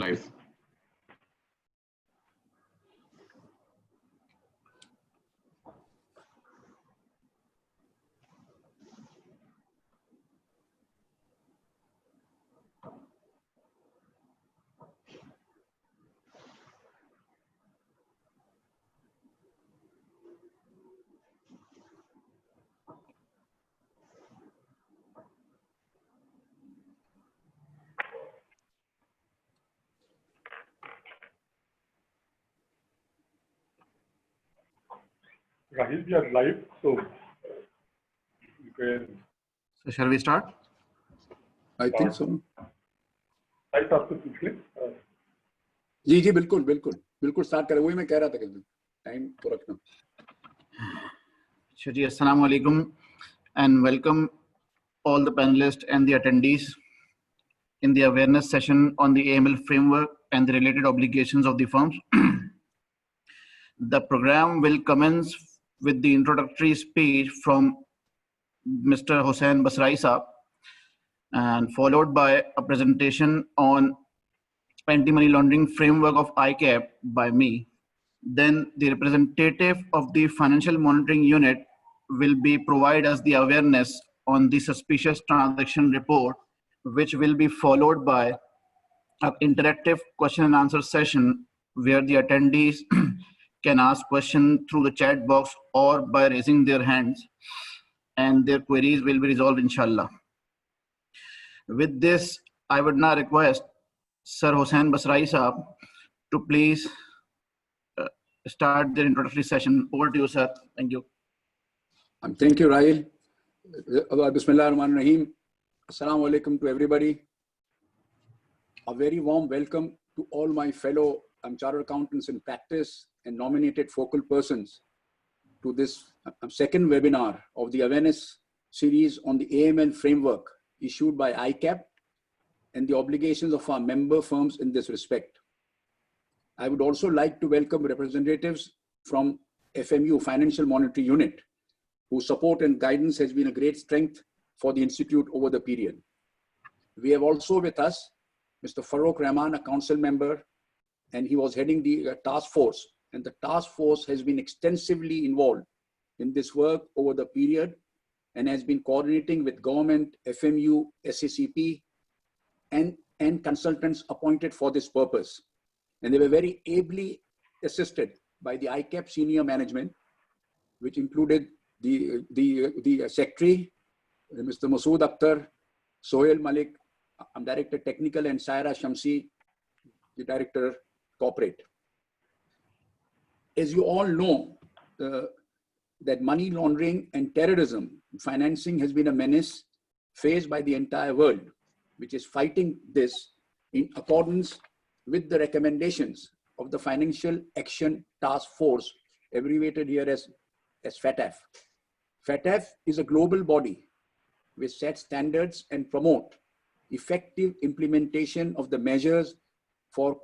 live. Rahil, we are live, so you can. So shall we start? I think so. Right after पूछ ले. जी जी बिल्कुल बिल्कुल बिल्कुल start करें. वही मैं कह रहा था कि टाइम तो रखना. Shaji, assalamu alaikum and welcome all the panelists and the attendees in the awareness session on the AML framework and the related obligations of the firms. The program will commence with the introductory speech from Mr. Hossain Basrai Saab and followed by a presentation on anti-money laundering framework of ICAP by me. Then the representative of the financial monitoring unit will be provide us the awareness on the suspicious transaction report, which will be followed by an interactive question and answer session where the attendees can ask questions through the chat box or by raising their hands, and their queries will be resolved inshallah. With this, I would now request Sir Hossain Basrai Saab to please start their introductory session. Over to you, sir. Thank you. Thank you, Rahil. Bismillah ar-Rahman ar-Rahim. Assalamu alaikum to everybody. A very warm welcome to all my fellow chartered accountants in practice and nominated focal persons to this second webinar of the awareness series on the AML framework issued by ICAP and the obligations of our member firms in this respect. I would also like to welcome representatives from FMU, Financial Monitoring Unit, whose support and guidance has been a great strength for the Institute over the period. We have also with us Mr. Farooq Rahman, a council member, and he was heading the task force. And the task force has been extensively involved in this work over the period and has been coordinating with government, FMU, SACP, and consultants appointed for this purpose. And they were very ably assisted by the ICAP senior management, which included the secretary, Mr. Masood Akhtar, Sohail Malik, Director Technical, and Saira Shamsi, the Director Corporate. As you all know, that money laundering and terrorism financing has been a menace faced by the entire world, which is fighting this in accordance with the recommendations of the Financial Action Task Force, abbreviated here as FATF. FATF is a global body which sets standards and promote effective implementation of the measures for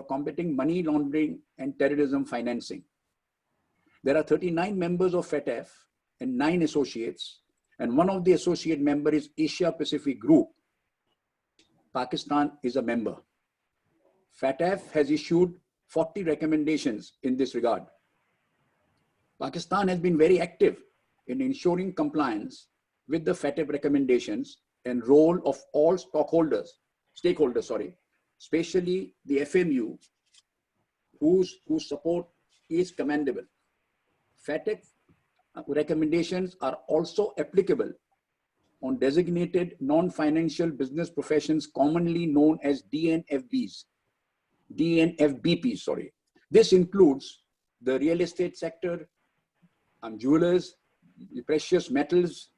combating money laundering and terrorism financing. There are 39 members of FATF and 9 associates, and one of the associate member is Asia Pacific Group. Pakistan is a member. FATF has issued 40 recommendations in this regard. Pakistan has been very active in ensuring compliance with the FATF recommendations and role of all stakeholders, especially the FMU, whose support is commendable. FATF recommendations are also applicable on designated non-financial business professions commonly known as DNFBs. This includes the real estate sector, jewelers, the precious metals,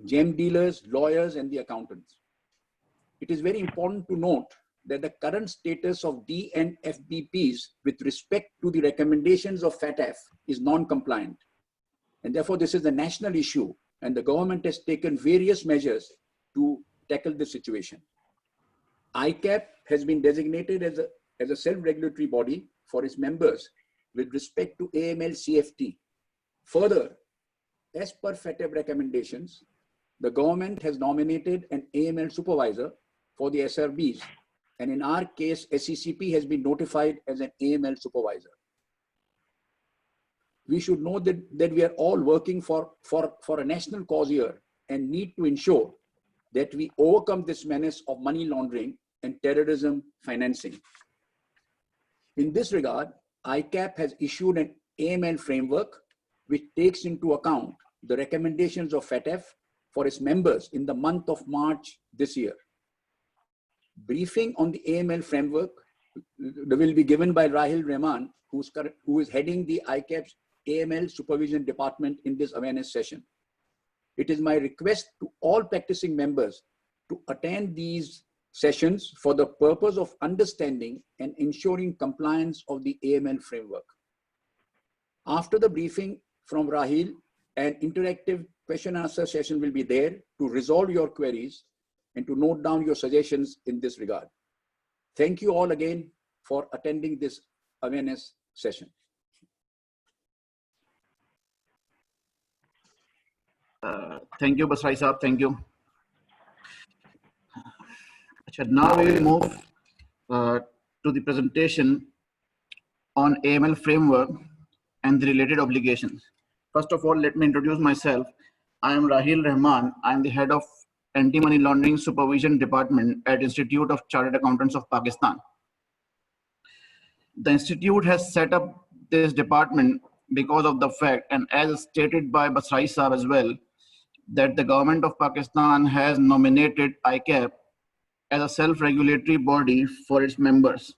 gem dealers, lawyers, and the accountants. It is very important to note that the current status of DNFBPs with respect to the recommendations of FATF is non-compliant. And therefore, this is a national issue, and the government has taken various measures to tackle this situation. ICAP has been designated as a self-regulatory body for its members with respect to AML CFT. Further, as per FATF recommendations, the government has nominated an AML supervisor for the SRBs And in our case, SECP has been notified as an AML supervisor. We should know that we are all working for a national cause here and need to ensure that we overcome this menace of money laundering and terrorism financing. In this regard, ICAP has issued an AML framework which takes into account the recommendations of FATF for its members in the month of March this year. Briefing on the AML framework will be given by Rahil Rehman, who is heading the ICAP's AML Supervision Department in this awareness session. It is my request to all practicing members to attend these sessions for the purpose of understanding and ensuring compliance of the AML framework. After the briefing from Rahil, an interactive question and answer session will be there to resolve your queries and to note down your suggestions in this regard. Thank you all again for attending this awareness session. Thank you, Basrai Saab. Thank you. Now we will move to the presentation on AML framework and the related obligations. First of all, let me introduce myself. I am Rahil Rehman. I am the head of Anti-Money Laundering Supervision Department at Institute of Chartered Accountants of Pakistan. The institute has set up this department because of the fact, and as stated by Basrai Saab as well, that the government of Pakistan has nominated ICAP as a self-regulatory body for its members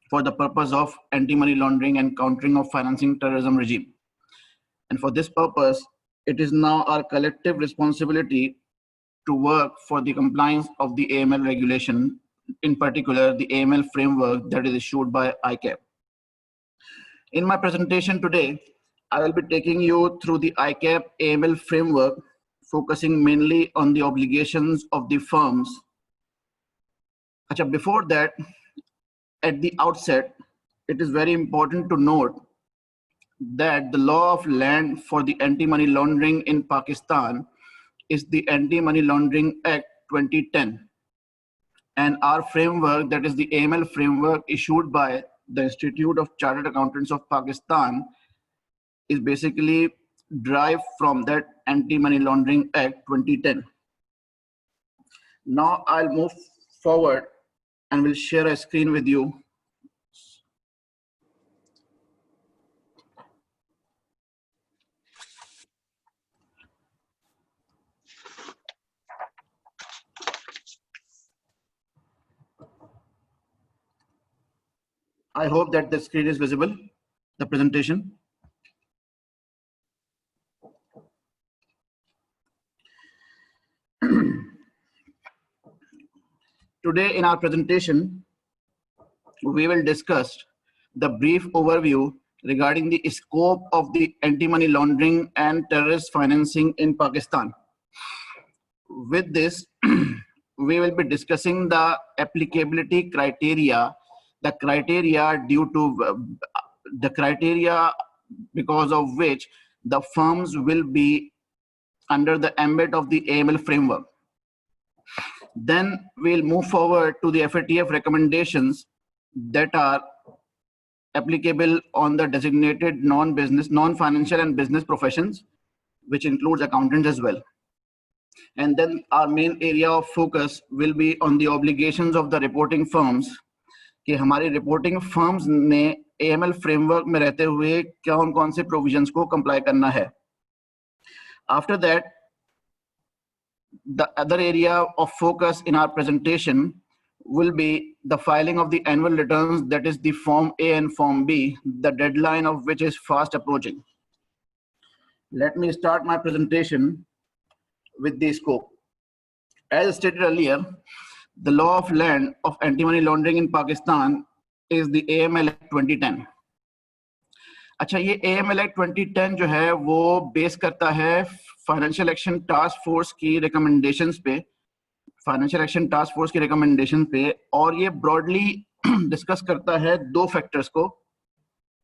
for the purpose of anti-money laundering and countering of financing terrorism regime. And for this purpose, it is now our collective responsibility to work for the compliance of the AML regulation, in particular the AML framework that is issued by ICAP. In my presentation today, I will be taking you through the ICAP AML framework, focusing mainly on the obligations of the firms. Before that, at the outset, it is very important to note that the law of land for the anti-money laundering in Pakistan is the Anti-Money Laundering Act 2010. And our framework, that is the AML framework issued by the Institute of Chartered Accountants of Pakistan, is basically derived from that Anti-Money Laundering Act 2010. Now I'll move forward and will share a screen with you. I hope that the screen is visible, the presentation. Today in our presentation, we will discuss the brief overview regarding the scope of the anti-money laundering and terrorist financing in Pakistan. With this, we will be discussing the applicability criteria, the criteria because of which the firms will be under the ambit of the AML framework. Then we'll move forward to the FATF recommendations that are applicable on the designated non-financial and business professions, which includes accountants as well. And then our main area of focus will be on the obligations of the reporting firms, कि हमारी reporting firms ने AML framework में रहते हुए कौन से provisions को comply करना है. After that, the other area of focus in our presentation will be the filing of the annual returns, that is the Form A and Form B, the deadline of which is fast approaching. Let me start my presentation with the scope. As stated earlier, the law of land of anti-money laundering in Pakistan is the AML Act 2010. अच्छा, ये AML Act 2010 जो है वो base करता है financial action task force की recommendations पे, और ये ब्रॉडली डिस्कस करता है दो फैक्टर्स को.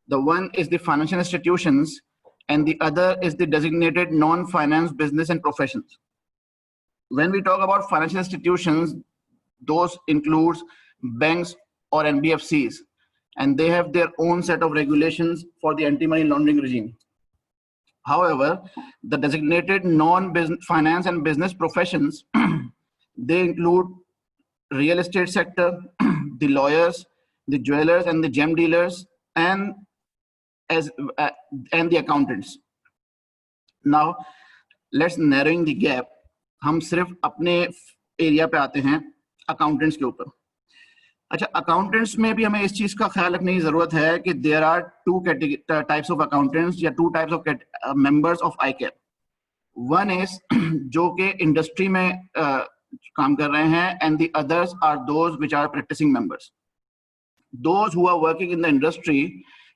The one is the financial institutions and the other is the designated non-finance business and professions. When we talk about financial institutions, those includes banks or NBFCs, and they have their own set of regulations for the anti-money laundering regime. However, the designated non-business finance and business professions, they include real estate sector, the lawyers, the jewelers and the gem dealers, and the accountants. Now, let's narrowing the gap. हम सिर्फ अपने area पे आते हैं accountants के ऊपर. अच्छा, accountants में भी हमें इस चीज का ख्याल रखने की जरूरत है कि there are two types of accountants या two types of members of ICAP. One is जो कि इंडस्ट्री में काम कर रहे हैं, and the others are those which are practising members. Those who are working in the industry,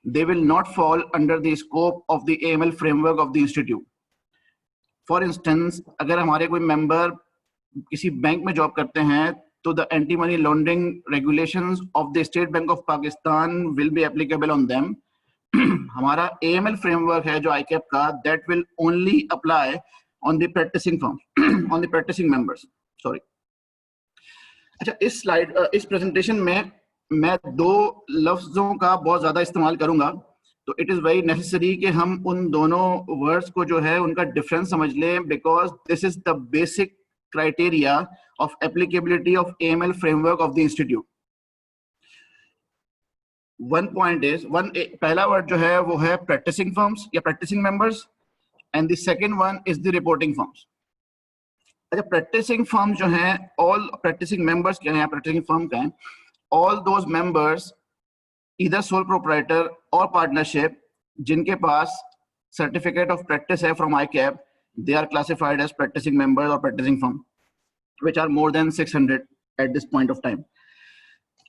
they will not fall under the scope of the AML framework of the institute. For instance, अगर हमारे कोई member किसी bank में job करते हैं, तो the anti-money laundering regulations of the State Bank of Pakistan will be applicable on them. हमारा AML framework है जो ICAP का, that will only apply on the practicing firms, on the practicing members. Sorry. अच्छा, इस slide इस presentation में मैं दो लफ्जों का बहुत ज्यादा इस्तेमाल करूंगा, तो इट इज वेरी नेसेसरी कि हम उन दोनों वर्ड्स को जो है उनका डिफरेंस समझ लें, because this is the basic criteria of applicability of AML framework of the institute. पहला वर्ड जो है वो है प्रैक्टिसिंग फर्म्स या practising members, and the second one is the reporting firms. अच्छा, प्रैक्टिसिंग फर्म जो है, ऑल प्रैक्टिसिंग मेंबर्स क्या है, प्रैक्टिसिंग फर्म का है, all those members either sole proprietor or partnership जिनके पास certificate of practice है from ICAP, they are classified as practicing members or practicing firm, which are more than 600 at this point of time.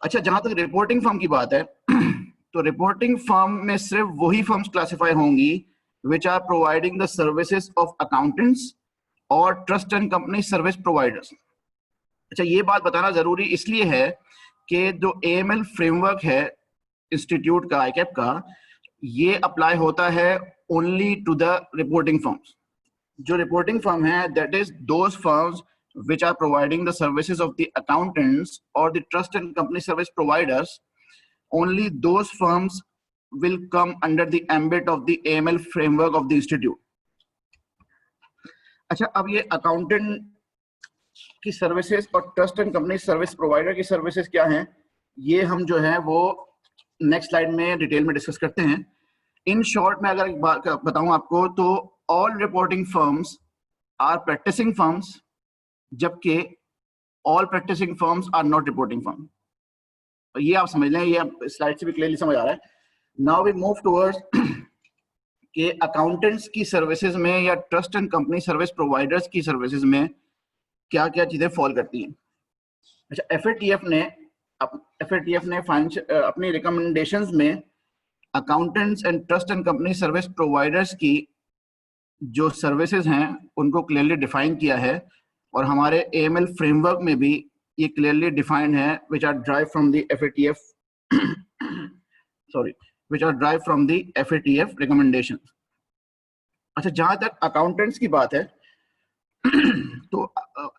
अच्छा, जहां तक reporting firm की बात है, तो reporting firm में सिर्फ वही फर्म्स क्लासिफाई होंगी which are providing the services of accountants or trust and company service providers. अच्छा, ये बात बताना जरूरी इसलिए है कि जो AML फ्रेमवर्क है इंस्टीट्यूट का, ICAP का, ये अप्लाई होता है only to the reporting firms. जो रिपोर्टिंग फर्म है, that is those firms which are providing the services of the accountants or the trust and company service providers. Only those firms will come under the ambit of the AML framework of the institute. अच्छा, अब ये accountant की services और trust and company service provider की services क्या हैं, ये हम जो है वो नेक्स्ट स्लाइड में डिटेल में डिस्कस करते हैं. इन शॉर्ट में अगर एक बात बताऊं आपको, तो all reporting firms are practising firms, जबकि all practising firms are not reporting firm. ये आप समझ लें, ये स्लाइड से भी क्लियरली समझ आ रहा है. नाउ वी मूव टुवर्ड्स के अकाउंटेंट्स की सर्विसेज में या trust and company service providers की सर्विसेज में क्या क्या चीजें फॉल करती हैं. अच्छा, FATF ने अपनी रिकमेंडेशंस में accountants and trust and company service providers की जो सर्विसेज हैं उनको क्लियरली डिफाइन किया है, और हमारे AML फ्रेमवर्क में भी ये क्लियरली डिफाइंड है, which are derived from the FATF recommendations. अच्छा, जहां तक अकाउंटेंट्स की बात है, तो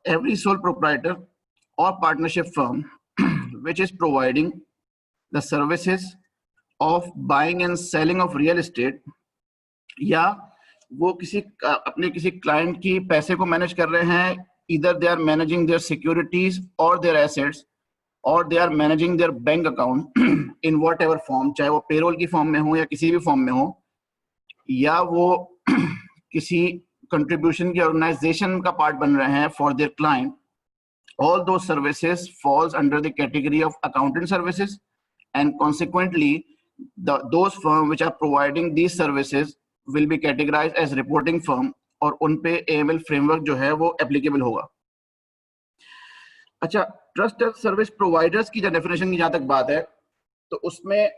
every sole proprietor or partnership firm which is providing the services of buying and selling of real estate, या वो अपने किसी क्लाइंट की पैसे को मैनेज कर रहे हैं, either they are managing their securities or their assets, or they are managing their bank account in whatever form, चाहे वो पेरोल की फॉर्म में हो या किसी भी फॉर्म में हो, या वो किसी कंट्रीब्यूशन की ऑर्गेनाइजेशन का पार्ट बन रहे हैं for their client. all those services falls under the category of accounting services, and consequently those firms which are providing these services will be categorized as reporting firm, और उन पे AML framework जो है वो applicable होगा. अच्छा, trust and service providers की जो डेफिनेशन की जहां तक बात है, तो उसमें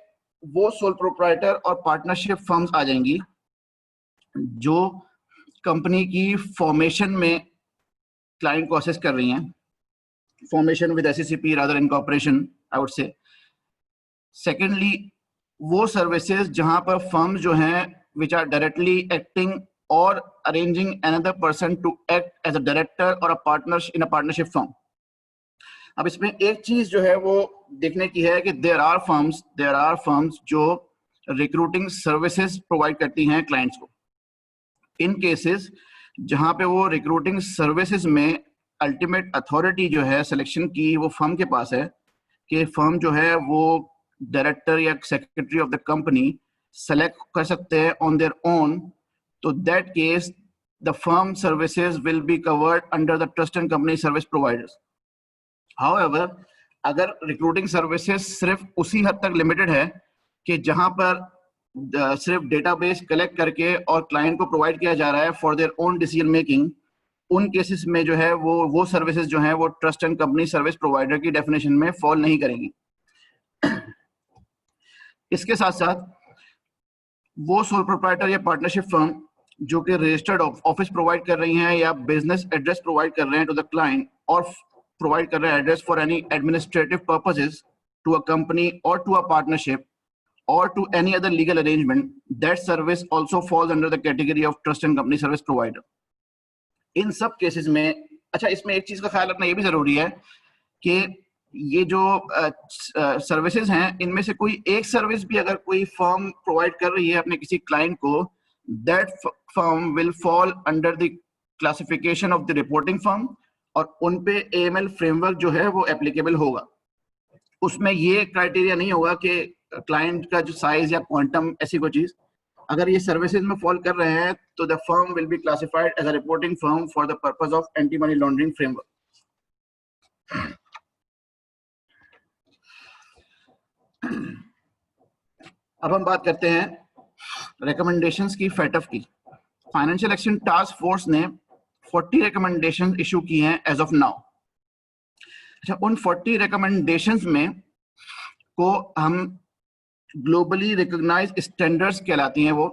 वो सोल प्रोप्राइटर और पार्टनरशिप फर्म्स आ जाएंगी जो कंपनी की फॉर्मेशन में क्लाइंट को असेस कर रही हैं. Formation with SECP rather incorporation, I would say. Secondly, वो सर्विसेज जहां पर फर्म्स जो हैं which are directly acting or arranging another person to act as a director or a partner in a partnership firm. अब इसमें एक चीज जो है वो देखने की है कि देयर आर फर्म्स जो रिक्रूटिंग सर्विसेज प्रोवाइड करती हैं क्लाइंट्स को। इन केसेस जहां पे वो रिक्रूटिंग सर्विसेज में अल्टीमेट अथॉरिटी जो है सिलेक्शन की वो फर्म के पास है, कि फर्म जो है वो डायरेक्टर या secretary of the company select कर सकते हैं ऑन देयर ओन, तो that case the firm services will be covered under the trust and company service providers. However, अगर रिक्रूटिंग सर्विसेज सिर्फ उसी हद तक लिमिटेड है कि जहां पर सिर्फ डेटाबेस कलेक्ट करके और क्लाइंट को प्रोवाइड किया जा रहा है for their own decision making, उन केसेस में जो है वो सर्विसेज जो है वो trust and company service provider की डेफिनेशन में फॉल नहीं करेंगी। इसके साथ साथ वो सोल प्रोप्राइटर या पार्टनरशिप फर्म जो कि रजिस्टर्ड ऑफिस प्रोवाइड कर रही हैं या बिजनेस एड्रेस प्रोवाइड कर रहे हैं टू द क्लाइंट, और प्रोवाइड कर रहे हैं address for any administrative purposes to a company और to a partnership or to any other legal arrangement, that service also falls under the category of trust and company service provider. इन सब cases में, अच्छा इसमें एक चीज का ख्याल रखना ये भी जरूरी है कि ये जो सर्विसेज हैं इनमें से कोई एक सर्विस भी अगर कोई फर्म प्रोवाइड कर रही है अपने किसी क्लाइंट को, that firm will fall under the classification of the reporting firm, और उन पे AML फ्रेमवर्क जो है वो एप्लीकेबल होगा। उसमें ये क्राइटेरिया नहीं होगा कि क्लाइंट का जो साइज या क्वांटम ऐसी कोई चीज, अगर ये सर्विसेज में फॉल कर रहे हैं तो the firm will be classified as a reporting firm for the purpose of anti money laundering framework. अब हम बात करते हैं रिकमेंडेशंस की, फैटफ की। फाइनेंशियल एक्शन टास्क फोर्स ने 40 रिकमेंडेशंस इशू की हैं एज ऑफ नाउ। अच्छा, उन 40 रिकमेंडेशंस में को हम ग्लोबली रिकॉग्नाइज्ड स्टैंडर्ड्स कहलाती हैं वो,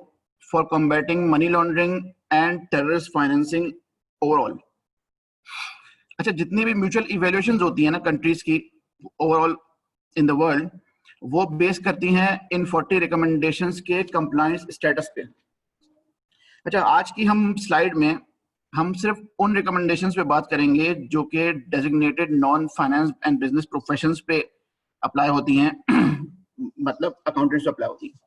for combating money laundering and terrorist financing overall. अच्छा, जितनी भी म्यूचुअल इवैल्यूएशंस होती हैं ना कंट्रीज की ओवरऑल इन द वर्ल्ड, वो बेस करती हैं इन 40 रिकमेंडेशंस के कंप्लायंस स्टेटस पे। अच्छा, आज की हम स्लाइड में हम सिर्फ उन रिकमेंडेशंस पे बात करेंगे जो कि designated non finance and business professions पे अप्लाई होती हैं, मतलब अकाउंटेंट्स पे अप्लाई होती हैं।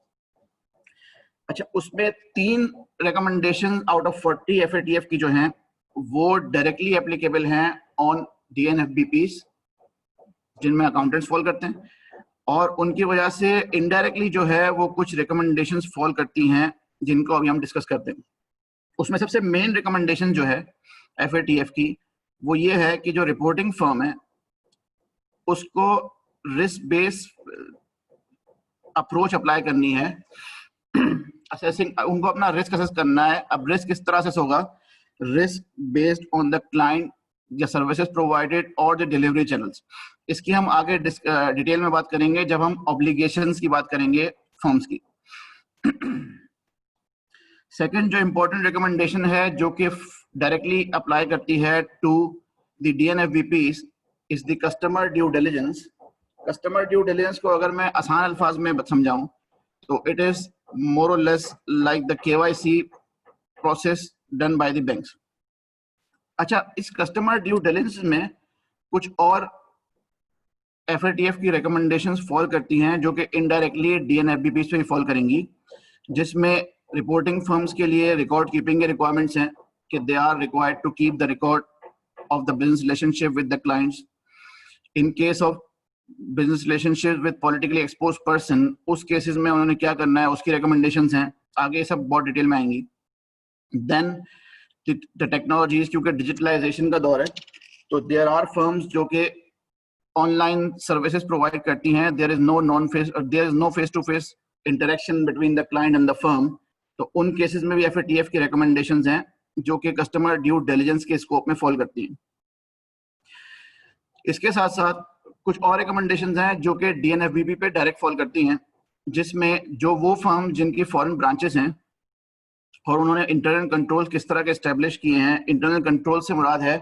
अच्छा, उसमें 3 रिकमेंडेशन आउट ऑफ 40 FATF की जो हैं वो डायरेक्टली एप्लीकेबल हैं ऑन DNFBPs जिनमें अकाउंटेंट्स फॉल करते हैं, और उनकी वजह से इनडायरेक्टली जो है वो कुछ रिकमेंडेशंस फॉल करती हैं जिनको अभी हम डिस्कस करते हैं। उसमें सबसे मेन रिकमेंडेशन जो है FATF की वो ये है कि जो रिपोर्टिंग फर्म है उसको रिस्क बेस अप्रोच अप्लाई करनी है, असेसिंग, उनको अपना रिस्क असेस करना है। अब रिस्क किस तरह से होगा? Risk based on the client या सर्विसेज प्रोवाइडेड और द डिलीवरी चैनल्स। इसकी हम आगे डिटेल में बात करेंगे जब हम ऑब्लिगेशंस की बात करेंगे फर्म्स की। सेकंड जो इंपॉर्टेंट रिकमेंडेशन है जो कि डायरेक्टली अप्लाई करती है to the DNFBPs is the customer due diligence. Customer due diligence को अगर मैं आसान अल्फाज में समझाऊं तो इट इज मोर और less like the KYC process done by the banks. अच्छा, इस कस्टमर ड्यू डिलिजेंस में कुछ और FATF की रिकमेंडेशंस फॉल करती हैं जो कि इनडायरेक्टली DNFBPs पे फॉल करेंगी, जिसमें रिपोर्टिंग फर्म्स के लिए रिकॉर्ड कीपिंग के रिक्वायरमेंट्स हैं कि they are required to keep the record of the business relationship with the clients. In case of business relationship with politically expose person, उस cases में उन्होंने क्या करना है उसकी रिकमेंडेशंस हैं, आगे सब बहुत डिटेल में आएंगी। देन द टेक्नोलॉजीज, क्योंकि डिजिटलाइजेशन का दौर है तो देयर आर फर्म्स जो कि ऑनलाइन सर्विसेज प्रोवाइड करती हैं, there is no face to face interaction between the client and the firm, तो उन केसेस में भी FATF की रिकमेंडेशंस हैं जो कि कस्टमर ड्यू डिलिजेंस के स्कोप में फॉल करती हैं। इसके साथ साथ कुछ और रिकमेंडेशंस हैं जो कि DNFBP पे डायरेक्ट फॉल करती हैं, जिसमें जो वो फर्म जिनकी फॉरेन ब्रांचेस हैं और उन्होंने इंटरनल कंट्रोल किस तरह के एस्टेब्लिश किए हैं। इंटरनल कंट्रोल से मुराद है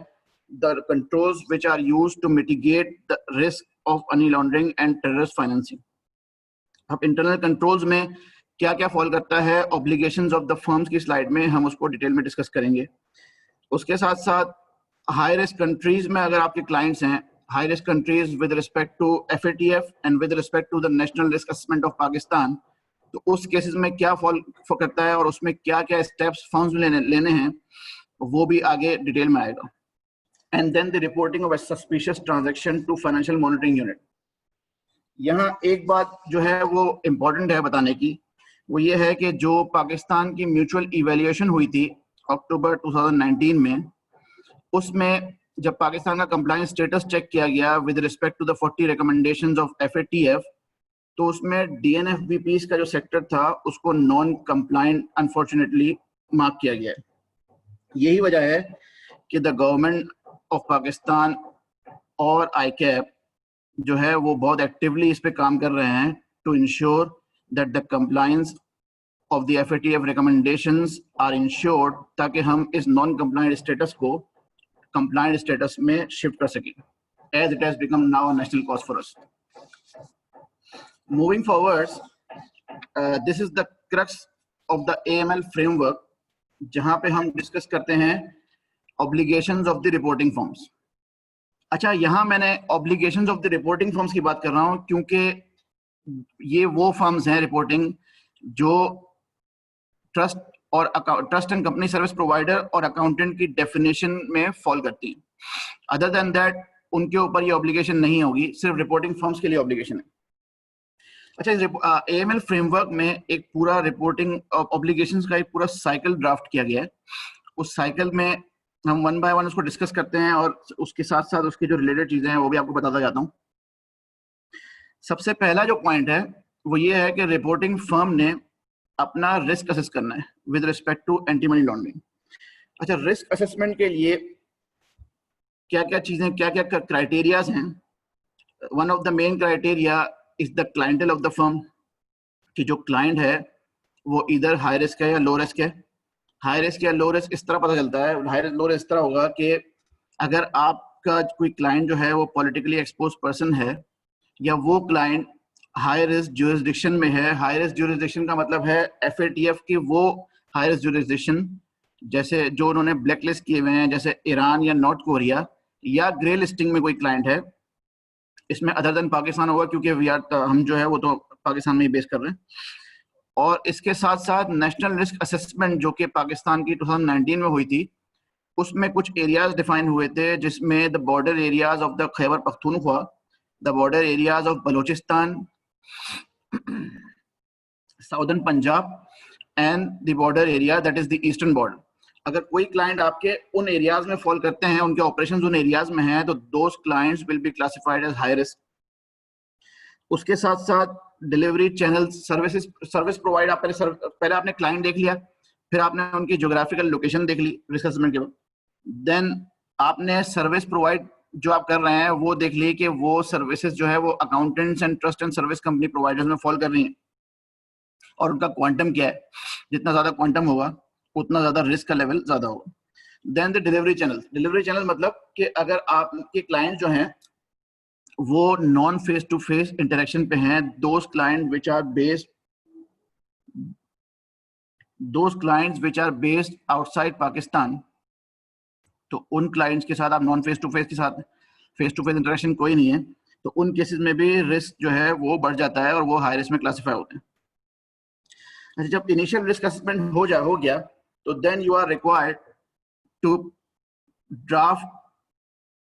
the controls which are used to mitigate the risk of money laundering and terrorist financing. अब इंटरनल कंट्रोल्स में क्या क्या फॉल करता है, ऑब्लिगेशंस ऑफ द फर्म्स की स्लाइड में हम उसको डिटेल में डिस्कस करेंगे। उसके साथ साथ हाई रिस्क कंट्रीज में अगर आपके क्लाइंट्स हैं, high risk countries with respect to FATF and with respect to the National Risk Assessment of Pakistan, तो उस केसेस में क्या फॉल करता है और उसमें क्या क्या स्टेप्स फर्म्स लेने हैं वो भी आगे डिटेल में आएगा. And then the reporting of suspicious transaction to financial monitoring unit. यहाँ एक बात जो है वो इम्पोर्टेंट है बताने की, वो ये है कि जो पाकिस्तान की म्यूचुअल इवेल्युएशन हुई थी अक्टूबर 2019 में, उसमें जब पाकिस्तान का कंप्लायंस स्टेटस चेक किया गया with respect to the 40 recommendations of FATF, तो उसमें DNFBPs का जो सेक्टर था उसको नॉन कंप्लायंट अनफॉर्चुनेटली मार्क किया गया है. यही वजह है कि द गवर्नमेंट ऑफ पाकिस्तान और ICAP जो है वो बहुत एक्टिवली इस पे काम कर रहे हैं to ensure that the compliance of the FATF recommendations are ensured, ताकि हम इस नॉन कंप्लायंट स्टेटस को कंप्लायंट स्टेटस में शिफ्ट कर सकें, as it has become now a national cause for us. Moving forwards, this is the crux of the AML framework, जहां पे हम डिस्कस करते हैं obligations of the reporting firms. अच्छा, यहाँ मैंने obligations of the reporting firms की बात कर रहा हूँ क्योंकि ये वो फर्म्स हैं रिपोर्टिंग जो trust and company service provider और अकाउंटेंट की डेफिनेशन में फॉल करती हैं. अदर देन दैट उनके ऊपर ये ऑब्लिगेशन नहीं होगी, सिर्फ रिपोर्टिंग फर्म्स के लिए ऑब्लिगेशन है. अच्छा, AML फ्रेमवर्क में एक पूरा रिपोर्टिंग ऑब्लिगेशंस का एक पूरा साइकिल ड्राफ्ट किया गया है. उस साइकिल में हम वन बाय वन उसको डिस्कस करते हैं और उसके साथ साथ उसकी जो रिलेटेड चीजें हैं वो भी आपको बताता जाता हूँ. सबसे पहला जो पॉइंट है वो ये है कि रिपोर्टिंग फर्म ने अपना रिस्क असेस करना है with respect to anti money laundering. अच्छा, रिस्क असेसमेंट के लिए क्या क्या चीजें, क्या क्या क्राइटेरियाज हैं. One of the main criteria is the clientele of the firm, कि जो क्लाइंट है वो इधर हाई रिस्क है या लो रिस्क है. हाई रिस्क या लो रिस्क इस तरह पता चलता है, हाई रिस्क लो रिस्क इस तरह होगा कि अगर आपका कोई क्लाइंट जो है वो पॉलिटिकली एक्सपोज पर्सन है या वो क्लाइंट हाई रिस्क ज्यूरिसडिक्शन में है. हाई रिस्क ज्यूरिसडिक्शन का मतलब है FATF की वो हाई रिस्क ज्यूरिसडिक्शन जैसे जो उन्होंने ब्लैक लिस्ट किए हुए हैं, जैसे ईरान या नॉर्थ कोरिया, या ग्रे लिस्टिंग में कोई क्लाइंट है. इसमें अदर देन पाकिस्तान होगा क्योंकि हम जो है वो तो पाकिस्तान में ही बेस कर रहे हैं. और इसके साथ साथ नेशनल रिस्क असेसमेंट जो कि पाकिस्तान की 2019 में हुई थी, उसमें कुछ एरियाज डिफाइन हुए थे जिसमें the border areas of the Khyber Pakhtunkhwa, the border areas of Balochistan, southern Punjab and the border area that is the eastern border. अगर कोई क्लाइंट आपके उन एरियाज में फॉल करते हैं, उनके ऑपरेशंस उन एरियाज में हैं, तो those clients will be classified as high risk. उसके साथ साथ डिलीवरी चैनल सर्विस प्रोवाइड, आप पहले आपने क्लाइंट देख लिया, फिर आपने उनकी ज्योग्राफिकल लोकेशन देख ली रिस्क असेसमेंट के बाद, देन आपने सर्विस प्रोवाइड जो आप कर रहे हैं वो देख ली कि वो सर्विसेज जो है वो accountants and trust and service company providers में फॉल कर रही हैं और उनका क्वांटम क्या है. जितना ज्यादा क्वांटम होगा उतना ज्यादा रिस्क का लेवल ज्यादा होगा. देन द डिलीवरी चैनल मतलब कि अगर आपके क्लाइंट जो हैं वो non face to face interaction पे हैं, those clients which are based outside Pakistan, तो उन क्लाइंट्स के साथ आप नॉन फेस टू फेस के साथ फेस टू फेस इंटरेक्शन कोई नहीं है, तो उन केसेस में भी रिस्क जो है वो बढ़ जाता है और वो हाई रिस्क में क्लासिफाई होते हैं. अच्छा, जब इनिशियल रिस्क असेसमेंट हो गया तो then you are required to draft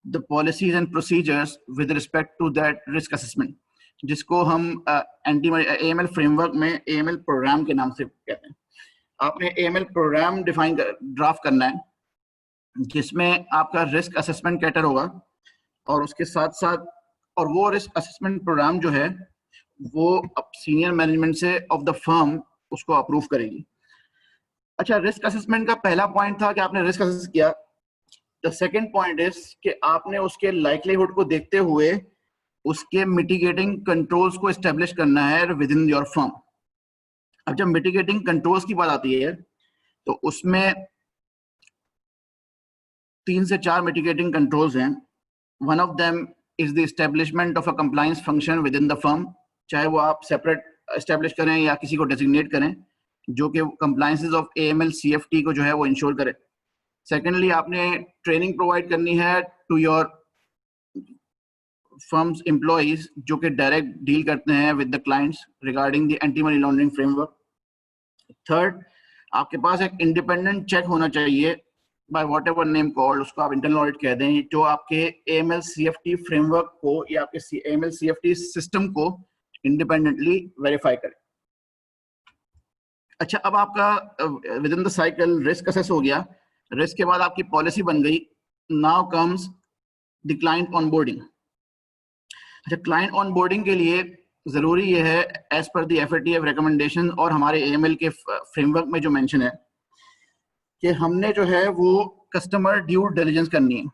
the policies and procedures with respect to that risk assessment, जिसको हम AML फ्रेमवर्क में AML प्रोग्राम के नाम से कहते हैं. आपने AML प्रोग्राम ड्राफ्ट करना है जिसमें आपका रिस्क असेसमेंट कैटर होगा और उसके साथ साथ, और वो रिस्क असेसमेंट प्रोग्राम जो है वो सीनियर मैनेजमेंट से ऑफ द फर्म उसको अप्रूव करेगी. अच्छा, रिस्क असेसमेंट का पहला पॉइंट था कि आपने रिस्क असेस किया. द सेकेंड पॉइंट इज कि आपने उसके लाइकलीहुड को देखते हुए उसके मिटिगेटिंग कंट्रोल्स को एस्टेब्लिश करना है विद इन योर फर्म. अब जब मिटिगेटिंग कंट्रोल्स की बात आती है तो उसमें 3 से 4 मिटिगेटिंग कंट्रोल्स हैं. One of them is the establishment of a compliance function with in the firm, चाहे वो आप सेपरेट एस्टेब्लिश करें या किसी को डेजिग्नेट करें जो कि कंप्लायंसेस ऑफ AML CFT को जो है वो इंश्योर करे. सेकेंडली, आपने ट्रेनिंग प्रोवाइड करनी है टू योर फर्म्स एम्प्लॉइज जो कि डायरेक्ट डील करते हैं with the clients regarding the anti money laundering framework. Third, आपके पास एक इंडिपेंडेंट चेक होना चाहिए by what ever name called, उसको आप इंटरनल ऑडिट कह दें, जो आपके AML CFT फ्रेमवर्क को या आपके AML CFT सिस्टम को इंडिपेंडेंटली वेरीफाई करे। अच्छा, अब आपका with in the cycle risk assess हो गया, रिस्क के बाद आपकी पॉलिसी बन गई। Now comes the client onboarding. अच्छा, क्लाइंट ऑनबोर्डिंग के लिए जरूरी ये है as per the FATF recommendation और हमारे AML के फ्रेमवर्क में जो मेंशन है कि हमने जो है वो कस्टमर ड्यू डिलिजेंस करनी है।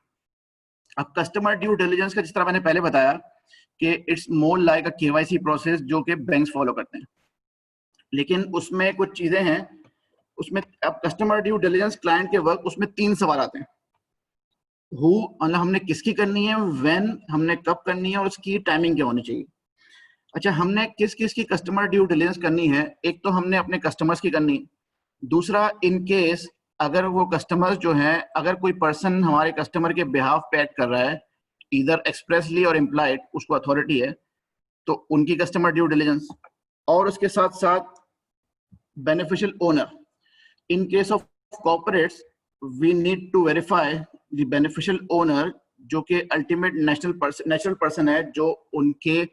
अब कस्टमर ड्यू डिलिजेंस का जिस तरह मैंने पहले बताया कि it's more like a KYC process जो कि बैंक्स फॉलो करते हैं, लेकिन उसमें कुछ चीजें हैं उसमें। अब कस्टमर ड्यू डिलिजेंस क्लाइंट के वर्क, उसमें 3 सवाल आते हैं। हु, मतलब हमने किसकी करनी है, व्हेन हमने कब करनी है, और उसकी टाइमिंग क्या होनी चाहिए। अच्छा, हमने किस किस की कस्टमर ड्यू डिलिजेंस करनी है? एक तो हमने अपने कस्टमर्स की करनी है। दूसरा, इन केस अगर वो कस्टमर्स जो हैं, अगर कोई पर्सन हमारे कस्टमर के बिहाफ पे एक्ट कर रहा है इधर एक्सप्रेसली और इम्प्लाइड, उसको अथॉरिटी है, तो उनकी कस्टमर ड्यू डिलिजेंस। और उसके साथ साथ beneficial owner, in case of corporates we need to verify the beneficial owner जो कि अल्टीमेट नेचुरल पर्सन है, जो उनके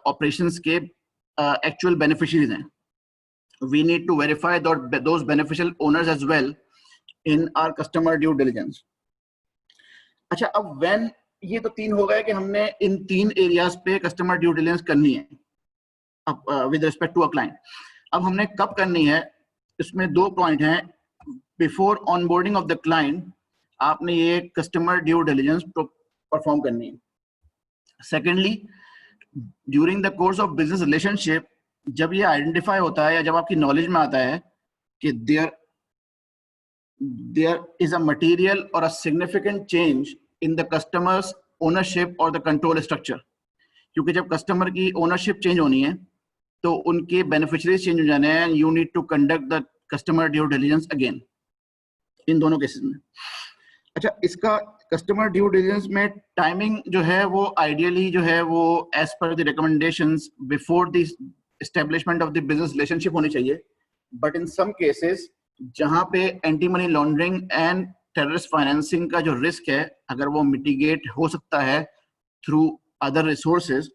ऑपरेशंस के एक्चुअल बेनिफिशियरीज हैं। We need to verify those beneficial owners as well in our customer due diligence. अच्छा, अब when ये तो 3 हो गए कि हमने इन 3 एरियाज पे कस्टमर ड्यू डिलिजेंस करनी है अब with respect to a client. अब हमने कब करनी है, इसमें 2 पॉइंट हैं। Before onboarding of the client आपने ये कस्टमर ड्यू डिलिजेंस परफॉर्म करनी है। Secondly, during the course of business relationship, जब ये आइडेंटिफाई होता है या जब आपकी नॉलेज में आता है कि देयर इज अ मटेरियल और a significant change in the customers ownership और द कंट्रोल स्ट्रक्चर, क्योंकि जब कस्टमर की ओनरशिप चेंज होनी है तो उनके बेनिफिशियरीज चेंज हो जाने हैं, you need to conduct the customer due diligence again इन दोनों केसेस में। अच्छा, इसका कस्टमर ड्यू डिलिजेंस में टाइमिंग जो है वो आइडियली जो है वो as per the recommendations before the establishment of the business relationship होनी चाहिए। बट इन सम केसेस जहां पे anti money laundering and terrorist financing का जो रिस्क है, अगर वो मिटिगेट हो सकता है थ्रू अदर रिसोर्सेज,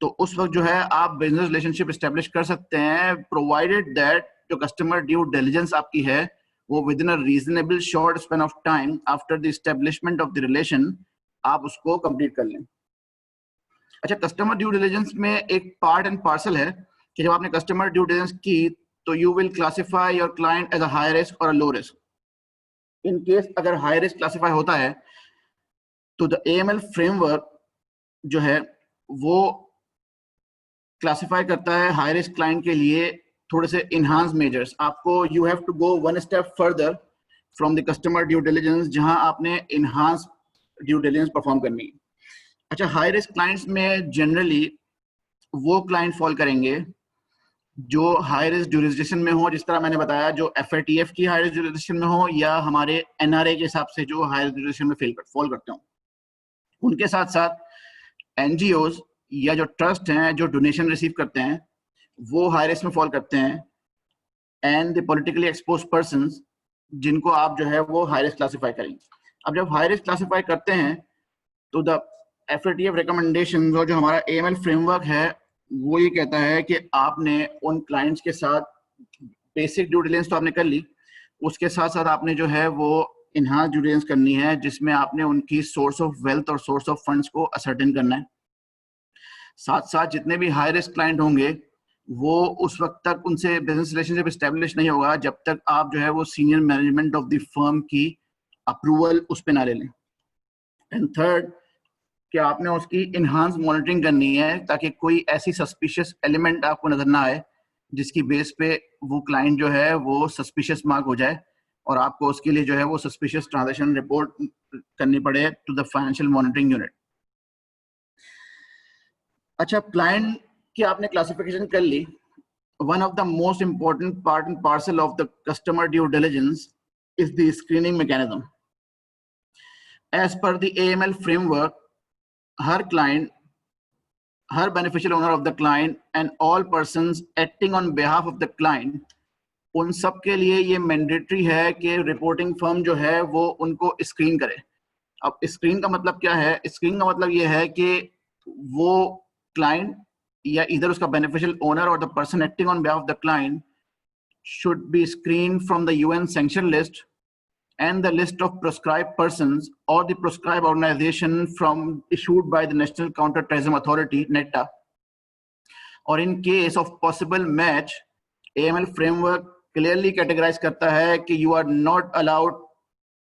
तो उस वक्त जो है आप बिजनेस रिलेशनशिप एस्टेब्लिश कर सकते हैं, प्रोवाइडेड दैट जो कस्टमर ड्यू डिलिजेंस आपकी है वो with in a reasonable short span of time after the establishment of the relation आप उसको कंप्लीट कर लें। अच्छा, कस्टमर ड्यू डिलिजेंस में एक पार्ट एंड पार्सल है कि जब आपने कस्टमर ड्यू डिलिजेंस की तो you will classify your client as a high risk और a low risk. In case अगर हाई रिस्क क्लासिफाई होता है तो द AML फ्रेमवर्क जो है वो क्लासिफाई करता है हाई रिस्क क्लाइंट के लिए थोड़े से इनहांस मेजर्स। आपको you have to go 1 step further from the customer due diligence, जहां आपने इनहांस ड्यू डिलिजेंस परफॉर्म करनी है। अच्छा, हाई रिस्क क्लाइंट्स में जनरली वो क्लाइंट फॉल करेंगे जो हाई रिस्क जुरिस्डिक्शन में हो, जिस तरह मैंने बताया, जो FATF की हाई रिस्क जुरिस्डिक्शन में हो या हमारे NRA के हिसाब से जो हाई रिस्क जुरिस्डिक्शन में फॉल करते हो। उनके साथ साथ NGOs या जो ट्रस्ट हैं जो डोनेशन रिसीव करते हैं वो हाई रिस्क में फॉल करते हैं, and the politically exposed persons जिनको आप जो है वो हाई रिस्क क्लासिफाई करेंगे। अब जब हाई रिस्क क्लासिफाई करते हैं तो द FATF रिकमेंडेशन और जो हमारा AML फ्रेमवर्क है वो ये कहता है कि आपने उन क्लाइंट्स के साथ बेसिक ड्यू डिलिजेंस तो आपने कर ली, उसके साथ साथ आपने जो है वो इनहांस ड्यू डिलिजेंस करनी है, जिसमें आपने उनकी सोर्स ऑफ वेल्थ और सोर्स ऑफ फंड्स को असर्टेन करना है। साथ साथ जितने भी हाई रिस्क क्लाइंट होंगे वो उस वक्त तक उनसे बिजनेस रिलेशनशिप एस्टेब्लिश नहीं होगा जब तक आप जो है वो senior management of the firm की अप्रूवल उस पर ना ले लें। एंड थर्ड, कि आपने उसकी इनहांस मॉनिटरिंग करनी है ताकि कोई ऐसी सस्पिशियस एलिमेंट आपको नजर ना आए जिसकी बेस पे वो क्लाइंट जो है वो सस्पिशियस मार्क हो जाए और आपको उसके लिए जो है वो सस्पिशियस ट्रांजैक्शन रिपोर्ट करनी पड़े to the financial monitoring unit. अच्छा, क्लाइंट की आपने क्लासिफिकेशन कर ली। One of the most important part and parcel of the customer due diligence is the screening mechanism. As per the AML framework हर क्लाइंट, हर beneficial owner of the client and all persons acting on behalf of the client, उन सब के लिए ये mandatory है कि रिपोर्टिंग फर्म जो है वो उनको स्क्रीन करे। अब स्क्रीन का मतलब क्या है? स्क्रीन का मतलब ये है कि वो क्लाइंट या इधर उसका बेनिफिशियल ओनर और the person acting on behalf of the client should be screened from the UN sanction list and the list of proscribed persons or the proscribed organization from issued by the National Counter-Terrorism Authority (NETA). or in case of possible match, AML framework clearly categorize करता है कि you are not allowed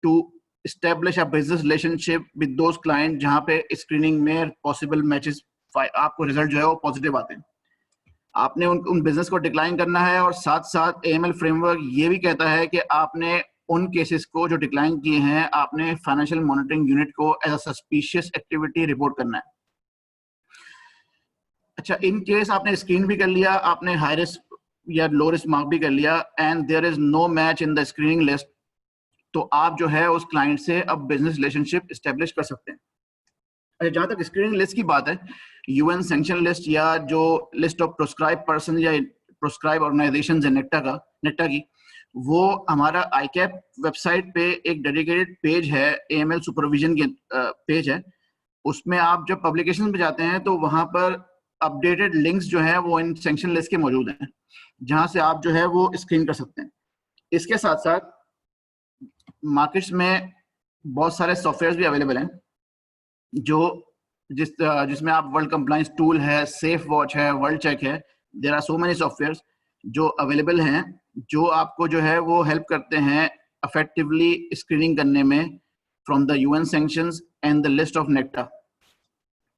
to establish a business relationship with those clients जहाँ पे screening में possible matches आपको result जो है वो पॉजिटिव आते हैं। आपने उन बिजनेस को डिक्लाइन करना है, और साथ साथ एएमएल फ्रेमवर्क ये भी कहता है कि आपने उन केसेस को जो डिक्लाइन किए हैं आपने फाइनेंशियल मॉनिटरिंग यूनिट को as a suspicious activity report करना है। अच्छा, इन केस आपने स्क्रीन भी कर लिया, आपने हाई रिस्क या लो रिस्क मार्क भी कर लिया and there is no match in the screening list, तो आप जो है उस क्लाइंट से अब बिजनेस रिलेशनशिप एस्टेब्लिश कर सकते हैं। जहां तक स्क्रीनिंग लिस्ट की बात है, यूएन सैंक्शन लिस्ट या जो लिस्ट ऑफ प्रोस्क्राइब पर्सन या प्रोस्क्राइब ऑर्गेनाइजेशंस है नेटा की, वो हमारा आईकैप वेबसाइट पे एक डेडिकेटेड पेज है, एएमएल सुपरविजन के पेज है। उसमें आप जब पब्लिकेशन पे जाते हैं तो वहां पर अपडेटेड लिंक्स जो है वो इन सैंक्शन लिस्ट के मौजूद हैं, जहां से आप जो है वो स्क्रीन कर सकते हैं। इसके साथ साथ मार्केट्स में बहुत सारे सॉफ्टवेयर भी अवेलेबल हैं जिसमें आप वर्ल्ड कंप्लायंस टूल है, सेफ वॉच है, वर्ल्ड चेक है, there are so many software जो अवेलेबल हैं जो आपको जो है वो हेल्प करते हैं इफेक्टिवली स्क्रीनिंग करने में from the UN sanctions and the list of NACTA.